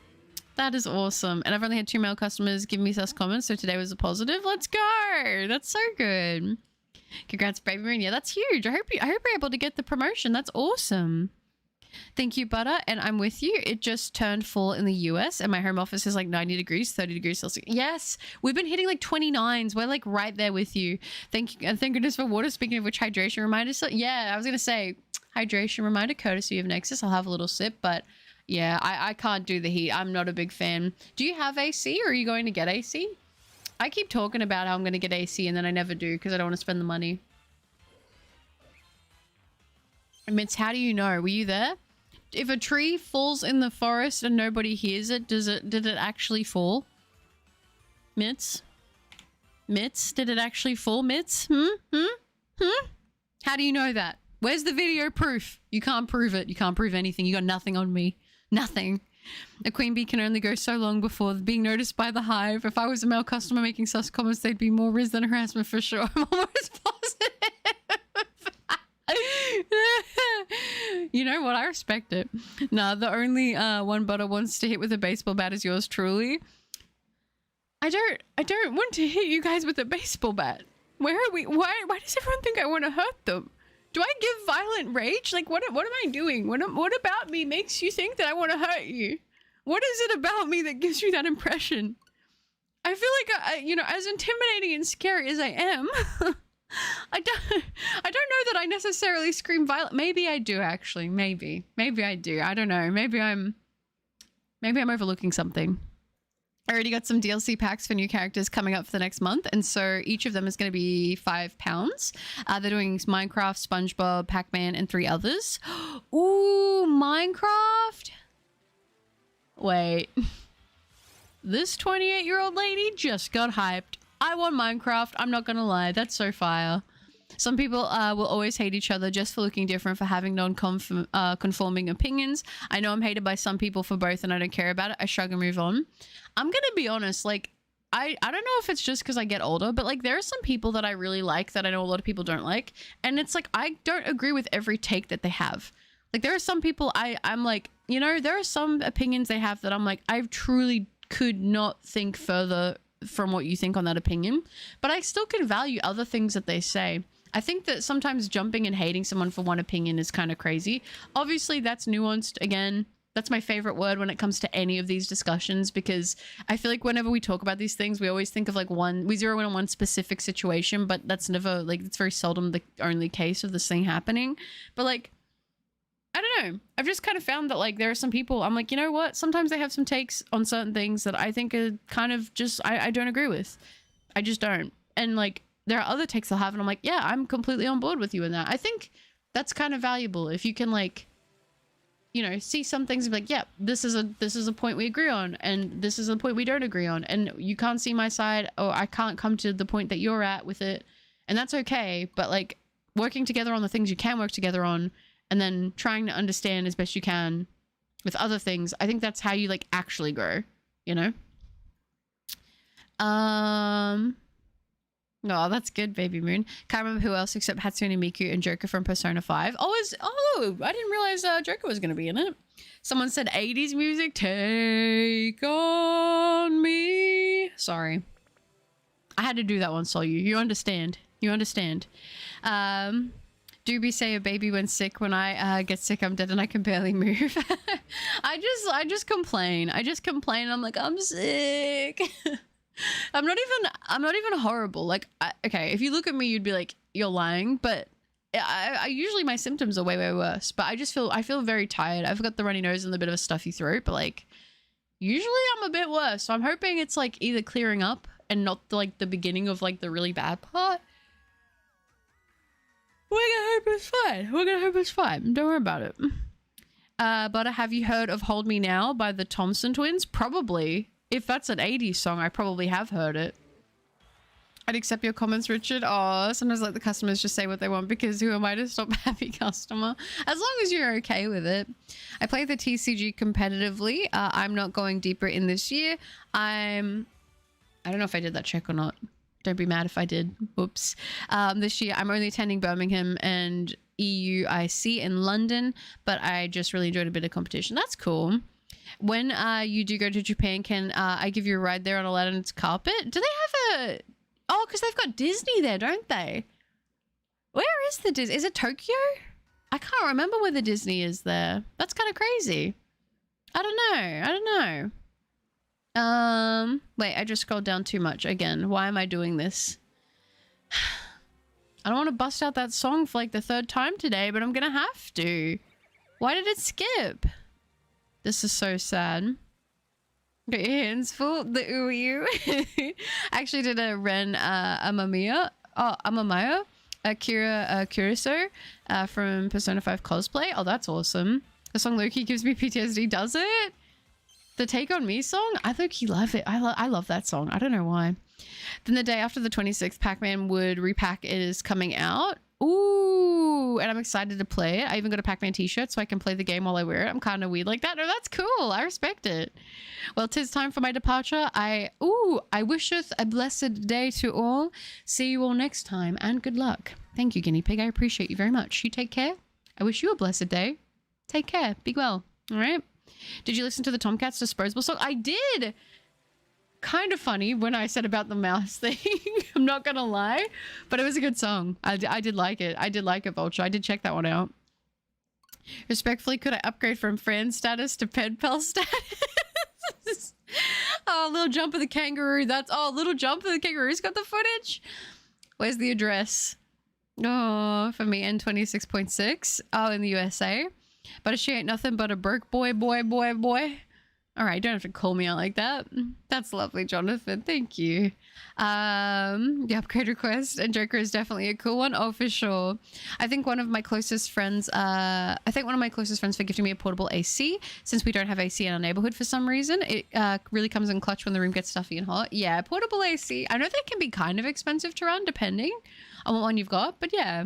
That is awesome. And I've only had 2 male customers give me sus comments, so today was a positive. Let's go. That's so good. Congrats, Baby Moon. Yeah, that's huge. I hope you're able to get the promotion. That's awesome. Thank you, Butter, and I'm with you. It just turned fall in the US, and my home office is like 90 degrees, 30 degrees Celsius. Yes, we've been hitting like 29s. We're like right there with you. Thank you, and thank goodness for water. Speaking of which, hydration reminder. So, yeah, I was gonna say hydration reminder, courtesy of Nexus. I'll have a little sip, but yeah, I can't do the heat. I'm not a big fan. Do you have AC, or are you going to get AC? I keep talking about how I'm going to get AC, and then I never do because I don't want to spend the money. Mitz, how do you know? Were you there? If a tree falls in the forest and nobody hears it, did it actually fall? Mitz? Mitz, did it actually fall, Mitz? How do you know that? Where's the video proof? You can't prove it. You can't prove anything. You got nothing on me. Nothing. A queen bee can only go so long before being noticed by the hive. If I was a male customer making sus comments, they'd be more riz than harassment for sure. I'm almost positive. You know what? I respect it. Nah, the only one Butter wants to hit with a baseball bat is yours truly. I don't want to hit you guys with a baseball bat. Where are we? Why does everyone think I want to hurt them? Do I give violent rage? Like, what am I doing? What about me makes you think that I want to hurt you? What is it about me that gives you that impression? I feel like, you know, as intimidating and scary as I am, I don't know that I necessarily scream violent. Maybe I do, actually. Maybe I do. I don't know. Maybe I'm overlooking something. I already got some DLC packs for new characters coming up for the next month, and so each of them is going to be £5. They're doing Minecraft, SpongeBob, Pac-Man, and 3 others. Ooh, Minecraft? Wait. This 28-year-old lady just got hyped. I want Minecraft. I'm not going to lie. That's so fire. Some people will always hate each other just for looking different, for having non-conforming opinions. I know I'm hated by some people for both, and I don't care about it. I shrug and move on. I'm gonna be honest, like, I don't know if it's just because I get older, but like there are some people that I really like that I know a lot of people don't like, and it's like I don't agree with every take that they have. Like there are some people I'm like, you know, there are some opinions they have that I'm like, I truly could not think further from what you think on that opinion, but I still can value other things that they say. I think that sometimes jumping and hating someone for one opinion is kind of crazy. Obviously, that's nuanced. Again, that's my favorite word when it comes to any of these discussions, because I feel like whenever we talk about these things, we always think of like we zero in on one specific situation, but that's never like, it's very seldom the only case of this thing happening. But like, I don't know. I've just kind of found that like there are some people I'm like, you know what? Sometimes they have some takes on certain things that I think are kind of just, I don't agree with. I just don't. And like, there are other takes I'll have and I'm like, yeah, I'm completely on board with you in that. I think that's kind of valuable if you can like, you know, see some things and be like, yeah, this is a point we agree on and this is a point we don't agree on. And you can't see my side, or I can't come to the point that you're at with it. And that's okay. But like working together on the things you can work together on, and then trying to understand as best you can with other things, I think that's how you like actually grow, you know? No, that's good, Baby Moon. Can't remember who else except Hatsune Miku and Joker from Persona 5. Oh, I didn't realize Joker was going to be in it. Someone said 80s music, take on me. Sorry. I had to do that one, Sol. You understand. You understand. Doobie say a baby when sick. When I get sick, I'm dead and I can barely move. I just complain. I'm like, I'm sick. I'm not even horrible. Like, okay, if you look at me, you'd be like, you're lying. But I usually my symptoms are way worse. But I feel very tired. I've got the runny nose and a bit of a stuffy throat. But like, usually I'm a bit worse. So I'm hoping it's like either clearing up and not like the beginning of like the really bad part. We're gonna hope it's fine. Don't worry about it. But have you heard of Hold Me Now by the Thompson Twins? Probably. If that's an 80s song, I probably have heard it. I'd accept your comments, Richard. Oh, sometimes let the customers just say what they want, because who am I to stop a happy customer? As long as you're okay with it. I play the TCG competitively. I'm not going deeper in this year. I don't know if I did that check or not. Don't be mad if I did. Whoops. This year, I'm only attending Birmingham and EUIC in London, but I just really enjoyed a bit of competition. That's cool. When you do go to Japan, can I give you a ride there on Aladdin's carpet? Do they have a... Oh, because they've got Disney there, don't they? Where is the Disney? Is it Tokyo? I can't remember where the Disney is there. That's kind of crazy. I don't know. Wait, I just scrolled down too much again. Why am I doing this? I don't want to bust out that song for like the third time today, but I'm gonna have to. Why did it skip? This is so sad. Got your hands full. The Uyu. I actually did a Ren Amamiya, Akira Kuriso from Persona 5 cosplay. Oh, that's awesome. The song Loki gives me PTSD, does it? The Take On Me song? I low-key love it. I love that song. I don't know why. Then the day after the 26th, Pac-Man Would Repack is coming out. Ooh, and I'm excited to play it. I even got a Pac-Man t-shirt so I can play the game while I wear it. I'm kind of weird like that. No, that's cool. I respect it. Well, 'tis time for my departure. I wisheth a blessed day to all. See you all next time, and good luck. Thank you, Guinea Pig. I appreciate you very much. You take care. I wish you a blessed day. Take care. Be well. All right? Did you listen to the Tomcats Disposable song? I did. Kind of funny when I said about the mouse thing. I'm not gonna lie, but it was a good song. I did like it. I did like it, Vulture. I did check that one out. Respectfully, could I upgrade from friend status to pen pal status? Oh, Little Jump of the Kangaroo. Little Jump of the Kangaroo's got the footage. Where's the address? Oh, for me, N26.6. Oh, in the USA. But she ain't nothing but a broke boy. All right, don't have to call me out like that. That's lovely, Jonathan. Thank you. The upgrade request and Joker is definitely a cool one. Oh, for sure. I think one of my closest friends for gifting me a portable AC, since we don't have AC in our neighborhood for some reason. It really comes in clutch when the room gets stuffy and hot. Yeah, portable AC. I know they can be kind of expensive to run depending on what one you've got, but yeah.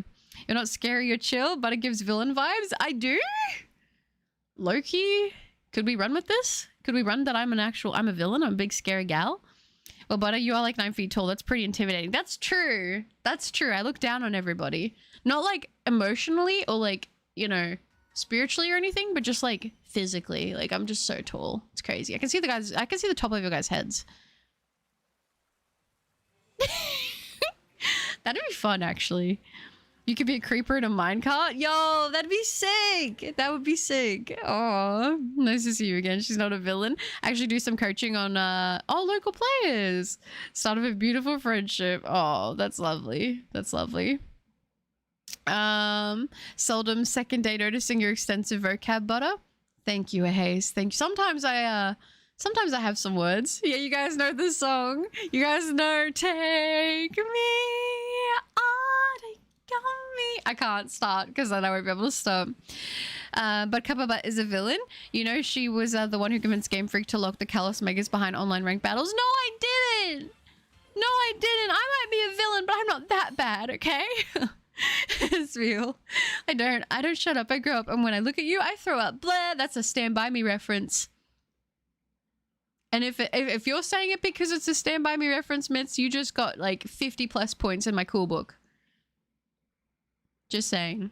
You're not scary, you're chill, but it gives villain vibes. I do? Loki? Could we run with this? Could we run that I'm a villain? I'm a big scary gal? Well, Butter, you are like 9 feet tall. That's pretty intimidating. That's true. That's true. I look down on everybody. Not like emotionally or like, you know, spiritually or anything, but just like physically. Like I'm just so tall. It's crazy. I can see the top of your guys' heads. That'd be fun, actually. You could be a creeper in a minecart. Yo, that'd be sick. That would be sick. Oh, nice to see you again. She's not a villain. I actually do some coaching on local players. Start of a beautiful friendship. Oh, that's lovely. That's lovely. Seldom second day noticing your extensive vocab, butter. Thank you, Hayes. Thank you. Sometimes I have some words. Yeah, you guys know this song. You guys know Take Me On, Take On Me. I can't start because then I won't be able to stop. But Kappa is a villain. You know, she was the one who convinced Game Freak to lock the Callous Megas behind online ranked battles. No, I didn't. No, I didn't. I might be a villain, but I'm not that bad, okay? It's real. I don't shut up. I grow up, and when I look at you, I throw up. Blah. That's a Stand By Me reference. And if you're saying it because it's a Stand By Me reference, Mitz, you just got like 50 plus points in my cool book. Just saying.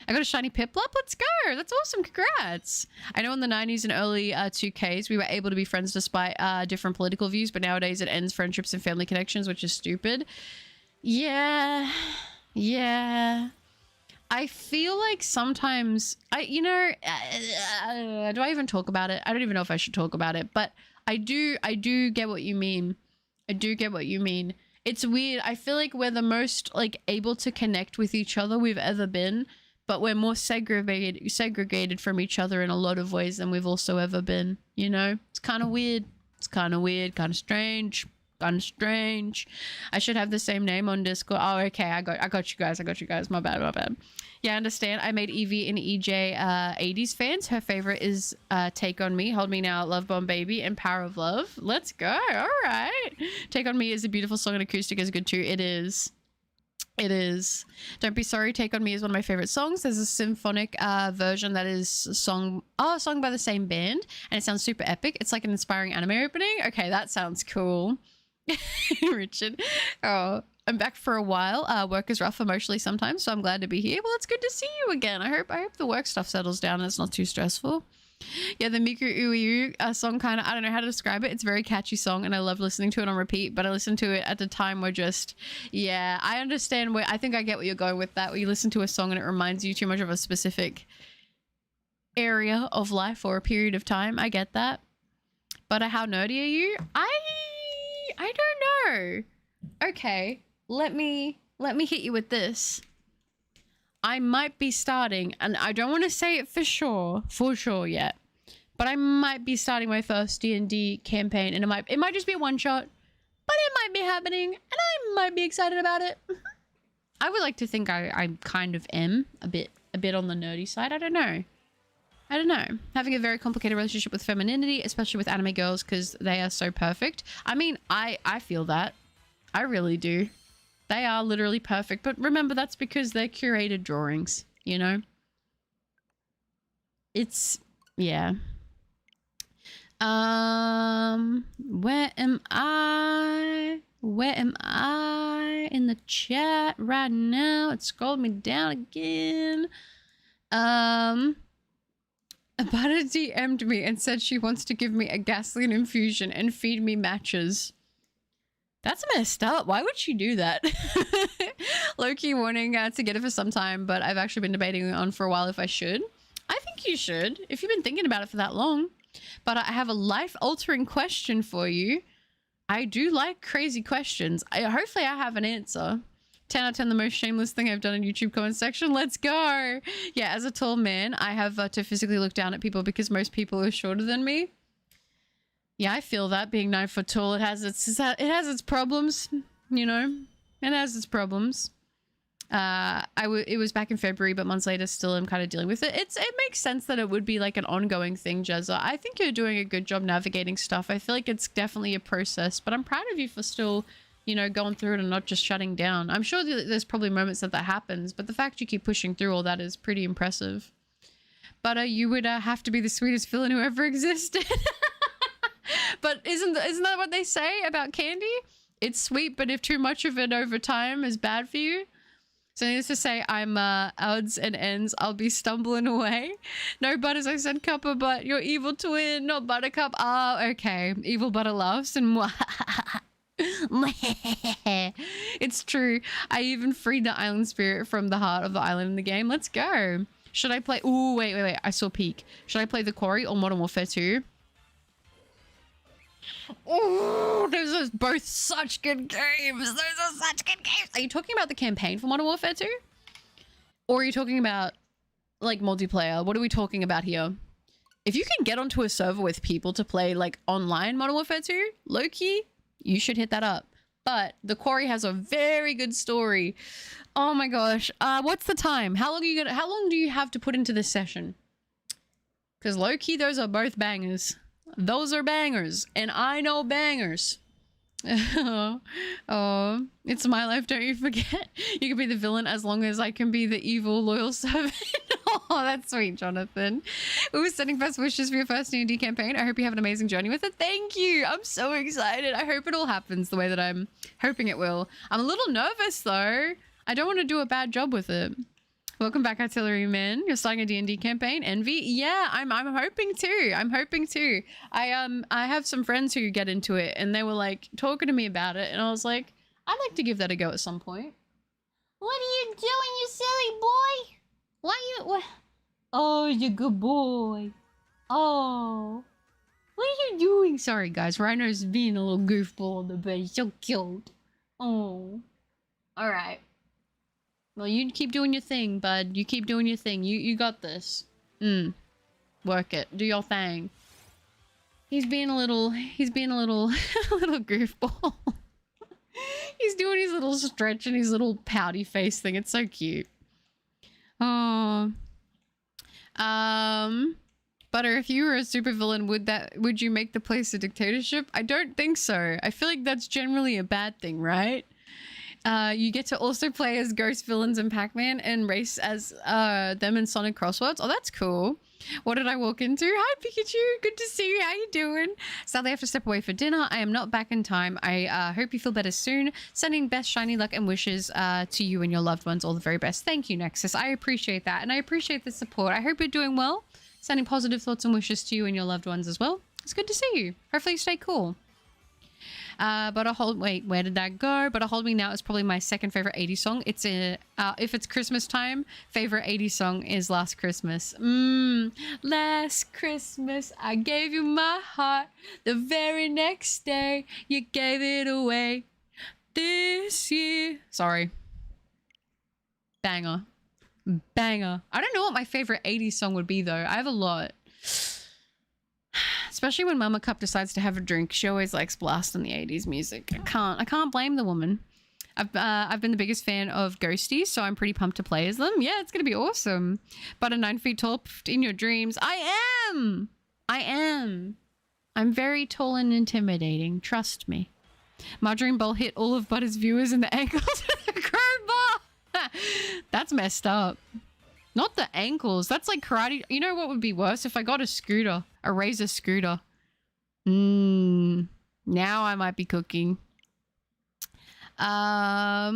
I got a shiny Piplup. Let's go. That's awesome. Congrats. I know in the 90s and early 2Ks, we were able to be friends despite different political views, but nowadays it ends friendships and family connections, which is stupid. Yeah. I feel like sometimes do I even talk about it? I don't even know if I should talk about it, but I do get what you mean. I do get what you mean. It's weird. I feel like we're the most like able to connect with each other we've ever been, but we're more segregated from each other in a lot of ways than we've also ever been, you know? It's kind of weird. Kind of strange. I should have the same name on Discord. Oh, okay. I got you guys. My bad. Yeah, I understand. I made Evie and EJ 80s fans. Her favorite is Take On Me, Hold Me Now, Love Bomb Baby, and Power of Love. Let's go. All right. Take On Me is a beautiful song, and acoustic is good too. It is. Don't Be Sorry, Take On Me is one of my favorite songs. There's a symphonic version that is sung by the same band, and it sounds super epic. It's like an inspiring anime opening. Okay, that sounds cool. Richard. Oh, I'm back for a while. Work is rough emotionally sometimes, so I'm glad to be here. Well, it's good to see you again. I hope the work stuff settles down and it's not too stressful. Yeah, the Miku Uiu song kind of, I don't know how to describe it. It's a very catchy song and I love listening to it on repeat, but I listened to it at the time where just, yeah, I understand I think I get what you're going with that, where you listen to a song and it reminds you too much of a specific area of life or a period of time. I get that. But how nerdy are you? I don't know. Okay, let me hit you with this. I might be starting, and I don't want to say it for sure yet, but I might be starting my first D&D campaign, and it might just be a one shot, but it might be happening, and I might be excited about it. I would like to think I kind of am a bit on the nerdy side. I don't know. Having a very complicated relationship with femininity, especially with anime girls, because they are so perfect. I mean, I feel that. I really do. They are literally perfect. But remember, that's because they're curated drawings, you know? It's, yeah. Where am I? In the chat right now? It scrolled me down again. Butter DM'd me and said she wants to give me a gasoline infusion and feed me matches. That's messed up. Why would she do that? Low-key wanting to get it for some time, but I've actually been debating on for a while if I should. I think you should, if you've been thinking about it for that long. But I have a life-altering question for you. I do like crazy questions. Hopefully I have an answer. 10 out of 10, the most shameless thing I've done in YouTube comment section. Let's go. Yeah, as a tall man, I have to physically look down at people because most people are shorter than me. Yeah, I feel that being 9 foot tall, it has its problems, you know. It has its problems. It was back in February, but months later, still I'm kind of dealing with it. It makes sense that it would be like an ongoing thing, Jezza. I think you're doing a good job navigating stuff. I feel like it's definitely a process, but I'm proud of you for still, you know, going through it and not just shutting down. I'm sure there's probably moments that happens, but the fact you keep pushing through all that is pretty impressive. But you would have to be the sweetest villain who ever existed. But isn't that what they say about candy? It's sweet, but if too much of it over time is bad for you. So needless to say, I'm odds and ends. I'll be stumbling away. No butters, I said cuppa, but your evil twin, not buttercup. Oh, okay. Evil butter laughs and it's true. I even freed the island spirit from the heart of the island in the game. Let's go. Should I play? Ooh, wait. I saw peak. Should I play the Quarry or Modern Warfare 2? Oh, those are both such good games. Those are such good games. Are you talking about the campaign for Modern Warfare 2? Or are you talking about, like, multiplayer? What are we talking about here? If you can get onto a server with people to play, like, online Modern Warfare 2, low-key, you should hit that up. But the Quarry has a very good story. Oh my gosh. What's the time? How long do you have to put into this session? Because low-key, those are both bangers. Those are bangers, and I know bangers. Oh, it's my life, don't you forget. You can be the villain as long as I can be the evil loyal servant. Oh, that's sweet, Jonathan. We were sending best wishes for your first D&D campaign. I hope you have an amazing journey with it. Thank you. I'm so excited. I hope it all happens the way that I'm hoping it will. I'm a little nervous though. I don't want to do a bad job with it. Welcome back, Artilleryman. You're starting a D&D campaign. Envy? Yeah, I'm hoping to. I'm hoping to. I have some friends who get into it, and they were like talking to me about it, and I was like, I'd like to give that a go at some point. What are you doing, you silly boy? Why you? What? Oh, you good boy. Oh, what are you doing? Sorry, guys. Rhino's being a little goofball on the bed. He's so cute. Oh. All right. Well, you keep doing your thing, bud. You keep doing your thing. You got this. Work it. Do your thing. He's being a little a little goofball. He's doing his little stretch and his little pouty face thing. It's so cute. Oh. Butter, if you were a supervillain, would you make the place a dictatorship? I don't think so. I feel like that's generally a bad thing, right? You get to also play as ghost villains in Pac-Man and race as them in Sonic Crosswords. Oh, that's cool. What did I walk into? Hi, Pikachu. Good to see you. How you doing? Sadly, I have to step away for dinner. I am not back in time. I hope you feel better soon. Sending best shiny luck and wishes to you and your loved ones. All the very best. Thank you, Nexus. I appreciate that. And I appreciate the support. I hope you're doing well. Sending positive thoughts and wishes to you and your loved ones as well. It's good to see you. Hopefully you stay cool. Wait, where did that go? But a Hold Me Now is probably my second favorite 80s song. It's if it's Christmas time, favorite 80s song is Last Christmas. Last Christmas, I gave you my heart. The very next day, you gave it away. This year. Sorry. Banger. Banger. I don't know what my favorite 80s song would be, though. I have a lot. Especially when Mama Cup decides to have a drink, she always likes blasting the 80s music. I can't blame the woman. I've been the biggest fan of Ghosties, so I'm pretty pumped to play as them. Yeah, it's gonna be awesome. But a 9 feet tall in your dreams. I am. I'm very tall and intimidating. Trust me. Margarine Bowl hit all of Butter's viewers in the ankles with a crowbar. That's messed up. Not the ankles. That's like karate. You know what would be worse? If I got a scooter. A Razor scooter. Now I might be cooking. Yeah,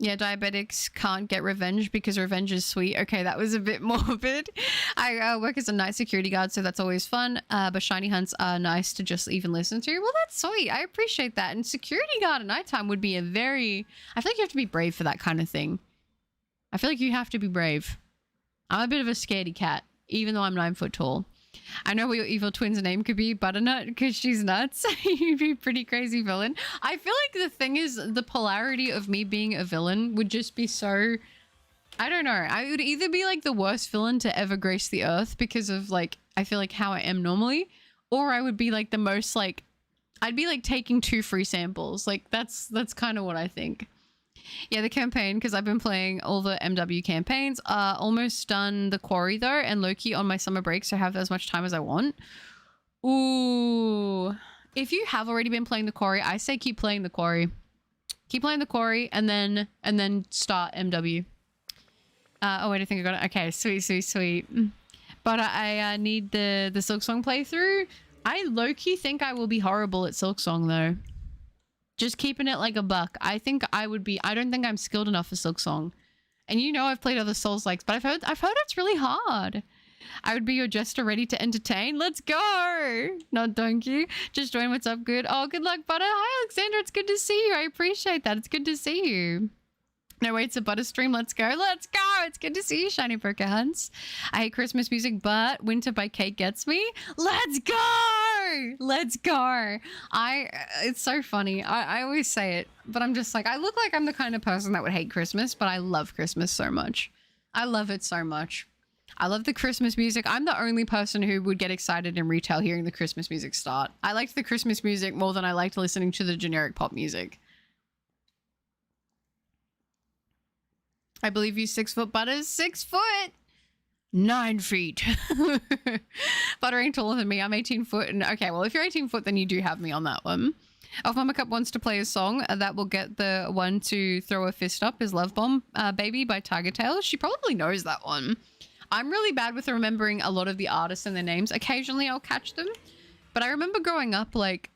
diabetics can't get revenge because revenge is sweet. Okay, that was a bit morbid. I work as a night security guard, so that's always fun. But shiny hunts are nice to just even listen to. Well, that's sweet. I appreciate that. And security guard at nighttime would be I feel like you have to be brave for that kind of thing. I feel like you have to be brave. I'm a bit of a scaredy cat, even though I'm 9 foot tall. I know what your evil twin's name could be, Butternut, because she's nuts. You'd be a pretty crazy villain. I feel like the thing is, the polarity of me being a villain would just be so... I don't know. I would either be like the worst villain to ever grace the earth because of like, I feel like how I am normally, or I would be like the most like... I'd be like taking 2 free samples. Like that's kind of what I think. Yeah, the campaign, because I've been playing all the MW campaigns. Almost done the Quarry, though, and Loki on my summer break, so I have as much time as I want. Ooh. If you have already been playing the Quarry, I say keep playing the Quarry. Keep playing the Quarry, and then start MW. Oh, wait, I think I got it. Okay, sweet. But I need the Silksong playthrough. I low-key think I will be horrible at Silksong, though. Just keeping it like a buck. I think I would be... I don't think I'm skilled enough for Silksong. And you know I've played other Souls-likes, but I've heard it's really hard. I would be your jester ready to entertain. Let's go. Not donkey. Just join. What's up? Good. Oh, good luck, Butter. Hi, Alexander. It's good to see you. I appreciate that. It's good to see you. No, wait, it's a Butter stream. Let's go. Let's go. It's good to see you, Shiny Poker Hunts. I hate Christmas music, but Winter by Kate gets me. Let's go. Let's go. It's so funny. I always say it, but I'm just like, I look like I'm the kind of person that would hate Christmas, but I love Christmas so much. I love it so much. I love the Christmas music. I'm the only person who would get excited in retail hearing the Christmas music start. I liked the Christmas music more than I liked listening to the generic pop music. I believe you 6 foot, Butters. 6 foot. 9 feet. Butter ain't taller than me. I'm 18 foot. And okay, well, if you're 18 foot, then you do have me on that one. If Mama Cup wants to play a song, that will get the one to throw a fist up is Love Bomb Baby by Tiger Tail. She probably knows that one. I'm really bad with remembering a lot of the artists and their names. Occasionally I'll catch them. But I remember growing up, like,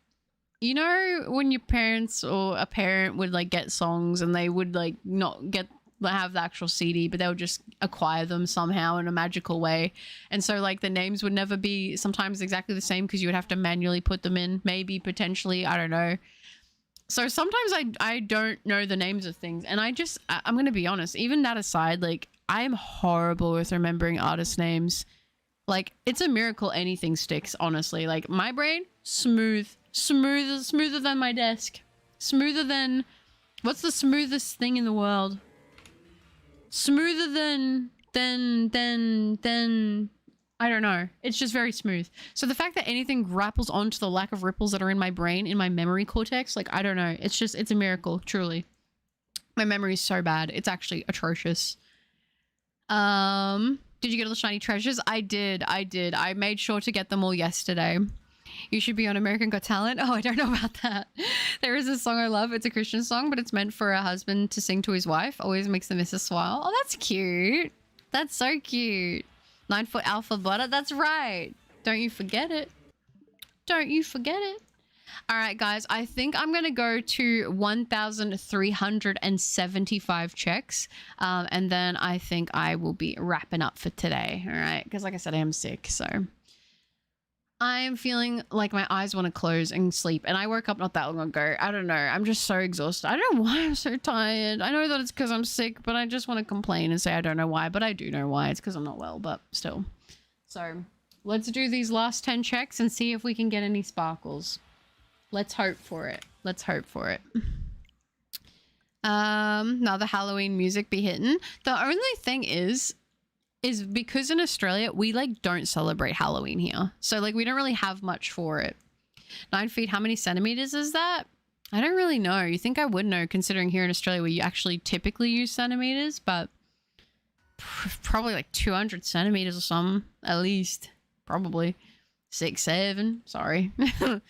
you know, when your parents or a parent would like get songs and they would like not have the actual CD, but they would just acquire them somehow in a magical way. And so like the names would never be sometimes exactly the same because you would have to manually put them in, maybe potentially, I don't know. So sometimes I don't know the names of things. And I'm going to be honest, even that aside, like I am horrible with remembering artist names. Like it's a miracle anything sticks, honestly. Like my brain, smoother than my desk. Smoother than, what's the smoothest thing in the world? Smoother than I don't know. It's just very smooth. So the fact that anything grapples onto the lack of ripples that are in my brain, in my memory cortex, like I don't know. It's a miracle, truly. My memory is so bad. It's actually atrocious. Did you get all the shiny treasures? I did. I made sure to get them all yesterday. You should be on American Got Talent. Oh, I don't know about that. There is a song I love. It's a Christian song, but it's meant for a husband to sing to his wife. Always makes the missus smile. Oh, that's cute. That's so cute. 9 foot alpha butter. That's right. Don't you forget it. Don't you forget it. All right, guys. I think I'm going to go to 1,375 checks. And then I think I will be wrapping up for today. All right. Because like I said, I am sick. So I'm feeling like my eyes want to close and sleep. And I woke up not that long ago. I don't know. I'm just so exhausted. I don't know why I'm so tired. I know that it's because I'm sick, but I just want to complain and say I don't know why. But I do know why. It's because I'm not well, but still. So let's do these last 10 checks and see if we can get any sparkles. Let's hope for it. Let's hope for it. Now the Halloween music be hitting. The only thing is because in Australia, we like don't celebrate Halloween here. So like we don't really have much for it. 9 feet, how many centimeters is that? I don't really know. You think I would know considering here in Australia where you actually typically use centimeters, but probably like 200 centimeters or something, at least. Probably. 6, 7. Sorry. Where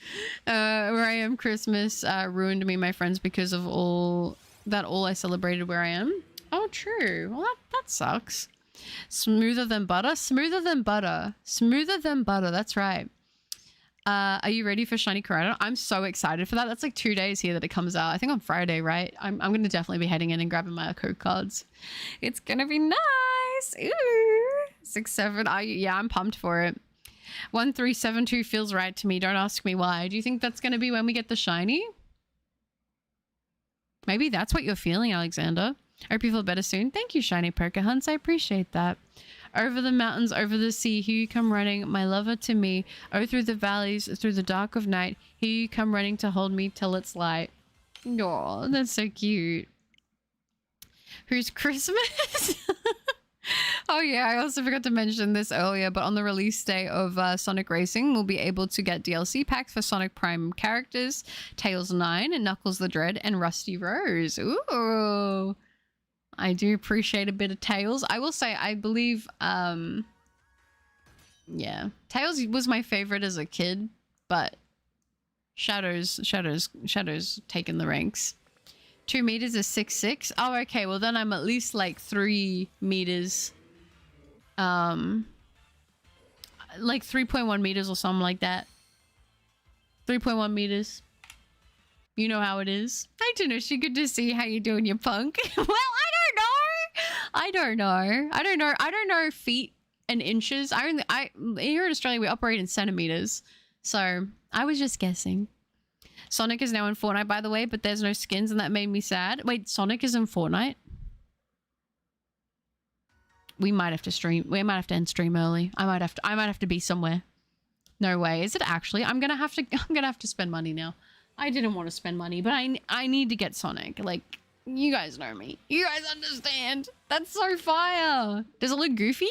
I am, Christmas ruined me, my friends, because of all I celebrated where I am. Oh, true. Well, that sucks. Smoother than butter. Smoother than butter. Smoother than butter. That's right. Are you ready for Shiny Corona? I'm so excited for that. That's like 2 days here that it comes out. I think on Friday, right? I'm going to definitely be heading in and grabbing my code cards. It's going to be nice. Ooh. 6, 7. Yeah, I'm pumped for it. 1372 feels right to me. Don't ask me why. Do you think that's going to be when we get the shiny? Maybe that's what you're feeling, Alexander. I hope you feel better soon. Thank you, Shiny Poker Hunts. I appreciate that. Over the mountains, over the sea, here you come running, my lover to me. Oh, through the valleys, through the dark of night, here you come running to hold me till it's light. Aw, that's so cute. Who's Christmas? Oh yeah, I also forgot to mention this earlier, but on the release day of Sonic Racing, we'll be able to get DLC packs for Sonic Prime characters, Tails 9, and Knuckles the Dread, and Rusty Rose. Ooh. I do appreciate a bit of Tails. I will say, I believe, yeah, Tails was my favorite as a kid, but Shadow's taken the ranks. 2 meters is 6'6". Oh, okay. Well, then I'm at least like 3 meters. Like 3.1 meters or something like that. 3.1 meters. You know how it is. Hi, Tanushi. Good to see you. How you doing, you punk? Well, I don't know. I don't know. I don't know feet and inches. I here in Australia we operate in centimeters. So I was just guessing. Sonic is now in Fortnite, by the way, but there's no skins, and that made me sad. Wait, Sonic is in Fortnite? We might have to stream. We might have to end stream early. I might have to be somewhere. No way. Is it actually? I'm gonna have to spend money now. I didn't want to spend money, but I need to get Sonic. Like, you guys know me. You guys understand. That's so fire. Does it look goofy?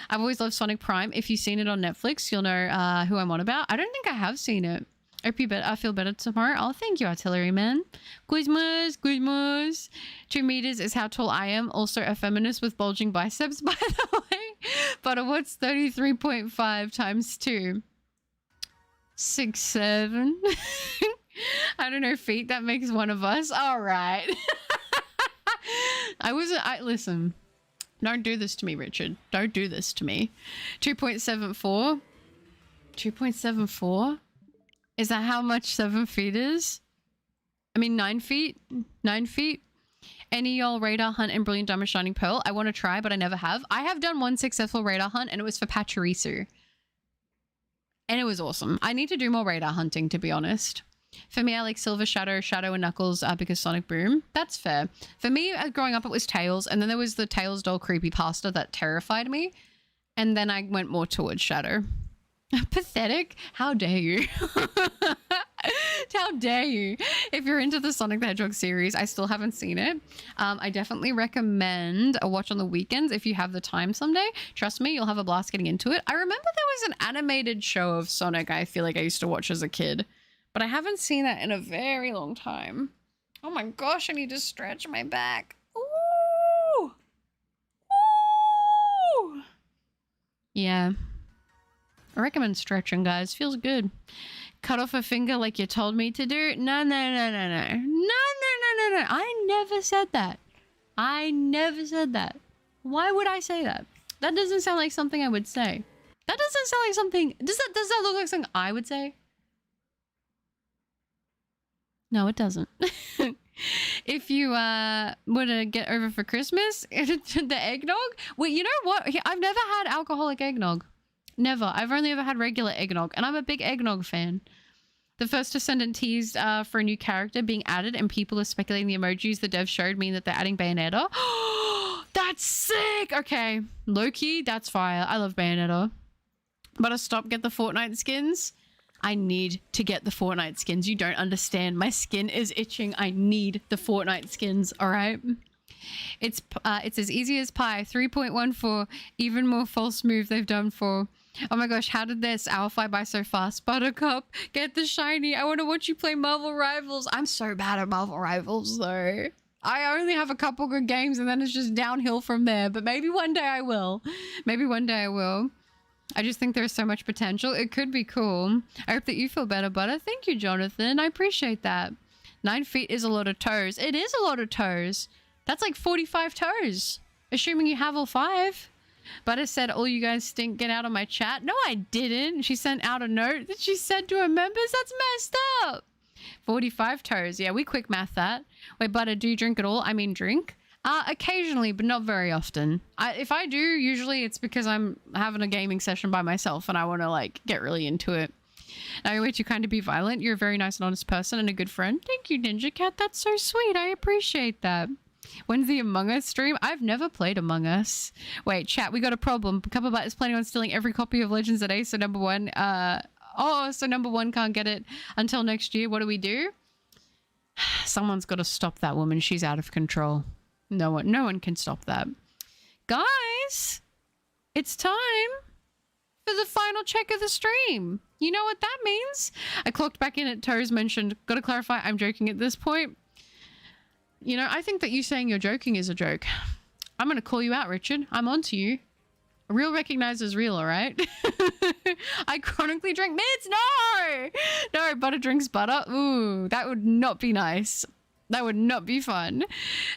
I've always loved Sonic Prime. If you've seen it on Netflix, you'll know who I'm on about. I don't think I have seen it. I feel better tomorrow. Oh, thank you, Artillery Man. Guzmos. 2 meters is how tall I am. Also a feminist with bulging biceps, by the way. But what's 33.5 times 2? 6, 7. I don't know, feet. That makes one of us. All right. Listen. Don't do this to me, Richard. Don't do this to me. 2.74. 2.74? Is that how much 7 feet is? I mean, 9 feet? 9 feet? Any y'all radar hunt in Brilliant Diamond Shining Pearl? I want to try, but I never have. I have done one successful radar hunt, and it was for Pachirisu. And it was awesome. I need to do more radar hunting, to be honest. For me, I like Silver Shadow, Shadow, and Knuckles because Sonic Boom. That's fair. For me, growing up, it was Tails, and then there was the Tails doll creepypasta that terrified me. And then I went more towards Shadow. Pathetic? How dare you? How dare you? If you're into the Sonic the Hedgehog series, I still haven't seen it. I definitely recommend a watch on the weekends if you have the time someday. Trust me, you'll have a blast getting into it. I remember there was an animated show of Sonic I feel like I used to watch as a kid, but I haven't seen that in a very long time. Oh my gosh, I need to stretch my back. Ooh! Ooh! Yeah. I recommend stretching, guys. Feels good. Cut off a finger like you told me to do? No. I never said that. I never said that. Why would I say that? That doesn't sound like something I would say. That doesn't sound like something... Does that look like something I would say? No, it doesn't. If you were to get over for Christmas, the eggnog... Wait, you know what? I've never had alcoholic eggnog. Never. I've only ever had regular eggnog, and I'm a big eggnog fan. The first Descendant teased for a new character being added, and people are speculating the emojis the devs showed mean that they're adding Bayonetta. That's sick! Okay. Low-key, that's fire. I love Bayonetta. But get the Fortnite skins. I need to get the Fortnite skins. You don't understand. My skin is itching. I need the Fortnite skins, alright? It's as easy as pie. 3.14. Even more false move they've done for... Oh my gosh, how did this hour fly by so fast? Buttercup, get the shiny. I want to watch you play Marvel Rivals. I'm so bad at Marvel Rivals, though. I only have a couple good games, and then it's just downhill from there. But maybe one day I will. Maybe one day I will. I just think there's so much potential. It could be cool. I hope that you feel better, Butter. Thank you, Jonathan. I appreciate that. 9 feet is a lot of toes. It is a lot of toes. That's like 45 toes. Assuming you have all 5. Butter said, all you guys stink, get out of my chat. No, I didn't. She sent out a note that she said to her members. That's messed up. 45 toes. Yeah, we quick math that. Wait, Butter, do you drink at all? I mean, drink? Occasionally, but not very often. If I do, usually it's because I'm having a gaming session by myself and I want to, like, get really into it. Now, you're way too kind to be violent. You're a very nice and honest person and a good friend. Thank you, Ninja Cat. That's so sweet. I appreciate that. When's the Among Us stream? I've never played Among Us. Wait, chat, we got a problem. Cupperbite is planning on stealing every copy of Legends at Ace, so number 1. So number 1 can't get it until next year. What do we do? Someone's got to stop that woman. She's out of control. No one can stop that. Guys, it's time for the final check of the stream. You know what that means? I clocked back in at Toes mentioned. Got to clarify, I'm joking at this point. You know, I think that you saying you're joking is a joke. I'm going to call you out, Richard. I'm on to you. Real recognizes real, all right? I chronically drink mids. No, Butter drinks butter. Ooh, that would not be nice. That would not be fun.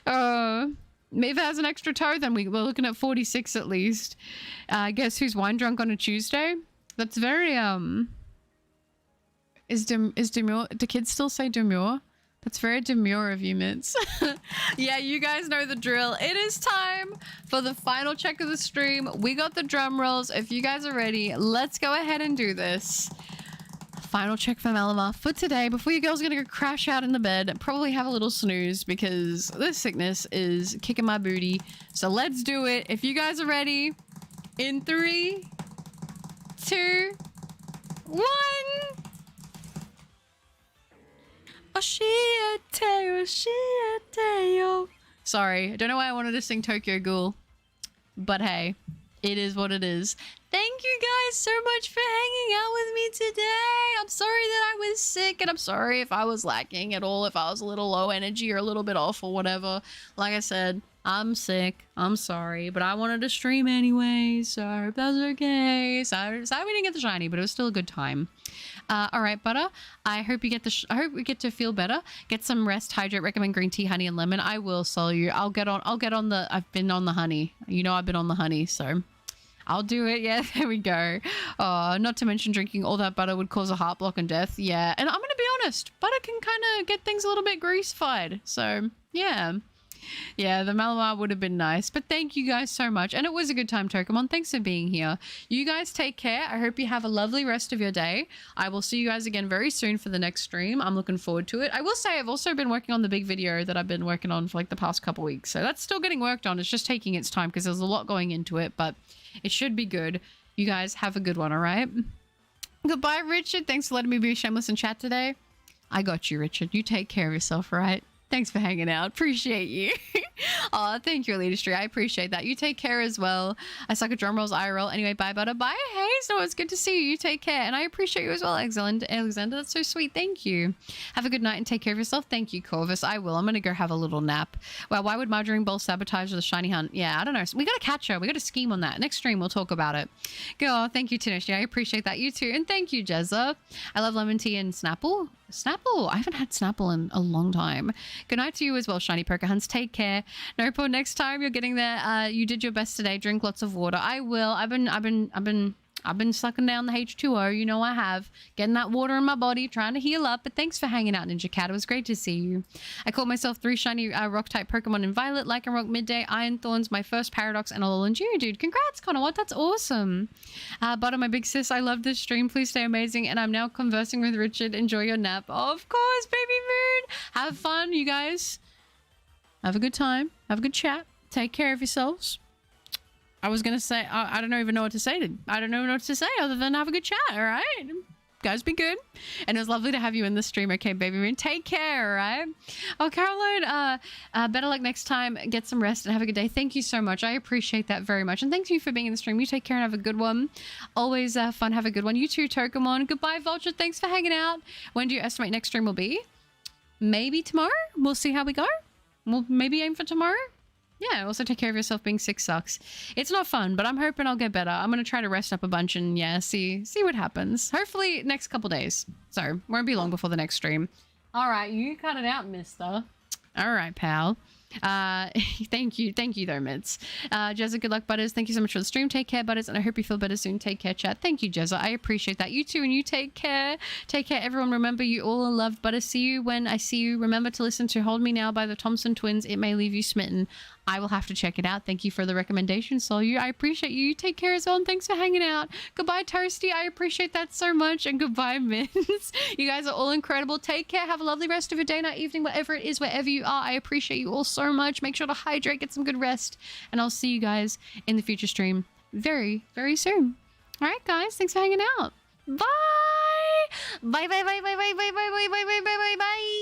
If it has an extra toe, then we're looking at 46 at least. Guess who's wine drunk on a Tuesday? That's very, is demure, do kids still say demure? That's very demure of you, Mitz. Yeah, you guys know the drill. It is time for the final check of the stream. We got the drum rolls. If you guys are ready, let's go ahead and do this. Final check for Malamar for today. Before you girls are gonna go crash out in the bed, probably have a little snooze because this sickness is kicking my booty. So let's do it. If you guys are ready, in 3, 2, 1. Sorry, I don't know why I wanted to sing Tokyo Ghoul, but hey, it is what it is. Thank you guys so much for hanging out with me today. I'm sorry that I was sick, and I'm sorry if I was lacking at all, if I was a little low energy or a little bit off or whatever. Like I said, I'm sick. I'm sorry, but I wanted to stream anyway, so I hope that's okay. Sorry we didn't get the shiny, but it was still a good time. All right, Butter. I hope you get I hope we get to feel better. Get some rest, hydrate. Recommend green tea, honey, and lemon. I will sell you. I'll get on the. I've been on the honey. You know I've been on the honey, so I'll do it. Yeah, there we go. Not to mention drinking all that butter would cause a heart block and death. Yeah, and I'm gonna be honest. Butter can kind of get things a little bit greasified. So yeah. Yeah, the Malamar would have been nice. But thank you guys so much. And it was a good time, Tokamon. Thanks for being here. You guys take care. I hope you have a lovely rest of your day. I will see you guys again very soon for the next stream. I'm looking forward to it. I will say I've also been working on the big video that I've been working on for like the past couple weeks. So that's still getting worked on. It's just taking its time because there's a lot going into it. But it should be good. You guys have a good one, all right? Goodbye, Richard. Thanks for letting me be shameless in chat today. I got you, Richard. You take care of yourself, all right? Thanks for hanging out. Appreciate you. Oh, thank you, Elite I appreciate that. You take care as well. I suck at drum rolls, IRL. Anyway, bye, Butter. Bye, Hazel. It's good to see you. You take care. And I appreciate you as well, Alexander. That's so sweet. Thank you. Have a good night and take care of yourself. Thank you, Corvus. I will. I'm going to go have a little nap. Well, why would Margarine Bowl sabotage the shiny hunt? Yeah, I don't know. We got to catch her. We got to scheme on that. Next stream, we'll talk about it. Go. Thank you, Tinoshi. I appreciate that. You too. And thank you, Jezza. I love lemon tea and Snapple. Snapple? I haven't had Snapple in a long time. Good night to you as well, Shiny Poker Hunts. Take care. Nopo, next time you're getting there, you did your best today. Drink lots of water. I will. I've been sucking down the H2O. You know I have. Getting that water in my body, trying to heal up. But thanks for hanging out, Ninja Cat. It was great to see you. I caught myself 3 shiny rock-type Pokemon in Violet, Lycanroc, Midday, Iron Thorns, my first Paradox, and a Alolan Geodude. Congrats, Connor. What? That's awesome. Butter, my big sis, I love this stream. Please stay amazing. And I'm now conversing with Richard. Enjoy your nap. Oh, of course, baby moon. Have fun, you guys. Have a good time. Have a good chat. Take care of yourselves. I was going to say, I don't even know what to say. I don't know what to say other than have a good chat, all right? Guys, be good. And it was lovely to have you in the stream, okay, baby moon? Take care, all right? Oh, Caroline, better luck next time. Get some rest and have a good day. Thank you so much. I appreciate that very much. And thank you for being in the stream. You take care and have a good one. Always fun. Have a good one. You too, Tokamon. Goodbye, Vulture. Thanks for hanging out. When do you estimate next stream will be? Maybe tomorrow? We'll see how we go. We'll maybe aim for tomorrow. Yeah, also take care of yourself. Being sick sucks. It's not fun, but I'm hoping I'll get better. I'm going to try to rest up a bunch and yeah, see what happens. Hopefully next couple days. So, won't be long before the next stream. All right, you cut it out, mister. All right, pal. Thank you though, Mids. Jezza, good luck, Butters. Thank you so much for the stream. Take care, Butters, and I hope you feel better soon. Take care, chat. Thank you, Jezza. I appreciate that. You too, and you take care. Take care, everyone. Remember, you all are loved. Butters, see you when I see you. Remember to listen to Hold Me Now by the Thompson Twins. It may leave you smitten. I will have to check it out. Thank you for the recommendation, Sol. I appreciate you. You take care as well, and thanks for hanging out. Goodbye, Toasty. I appreciate that so much, and goodbye, Mints. You guys are all incredible. Take care. Have a lovely rest of your day, night, evening, whatever it is, wherever you are. I appreciate you all so much. Make sure to hydrate, get some good rest, and I'll see you guys in the future stream very, very soon. All right, guys. Thanks for hanging out. Bye. Bye, bye, bye, bye, bye, bye, bye, bye, bye, bye, bye, bye, bye.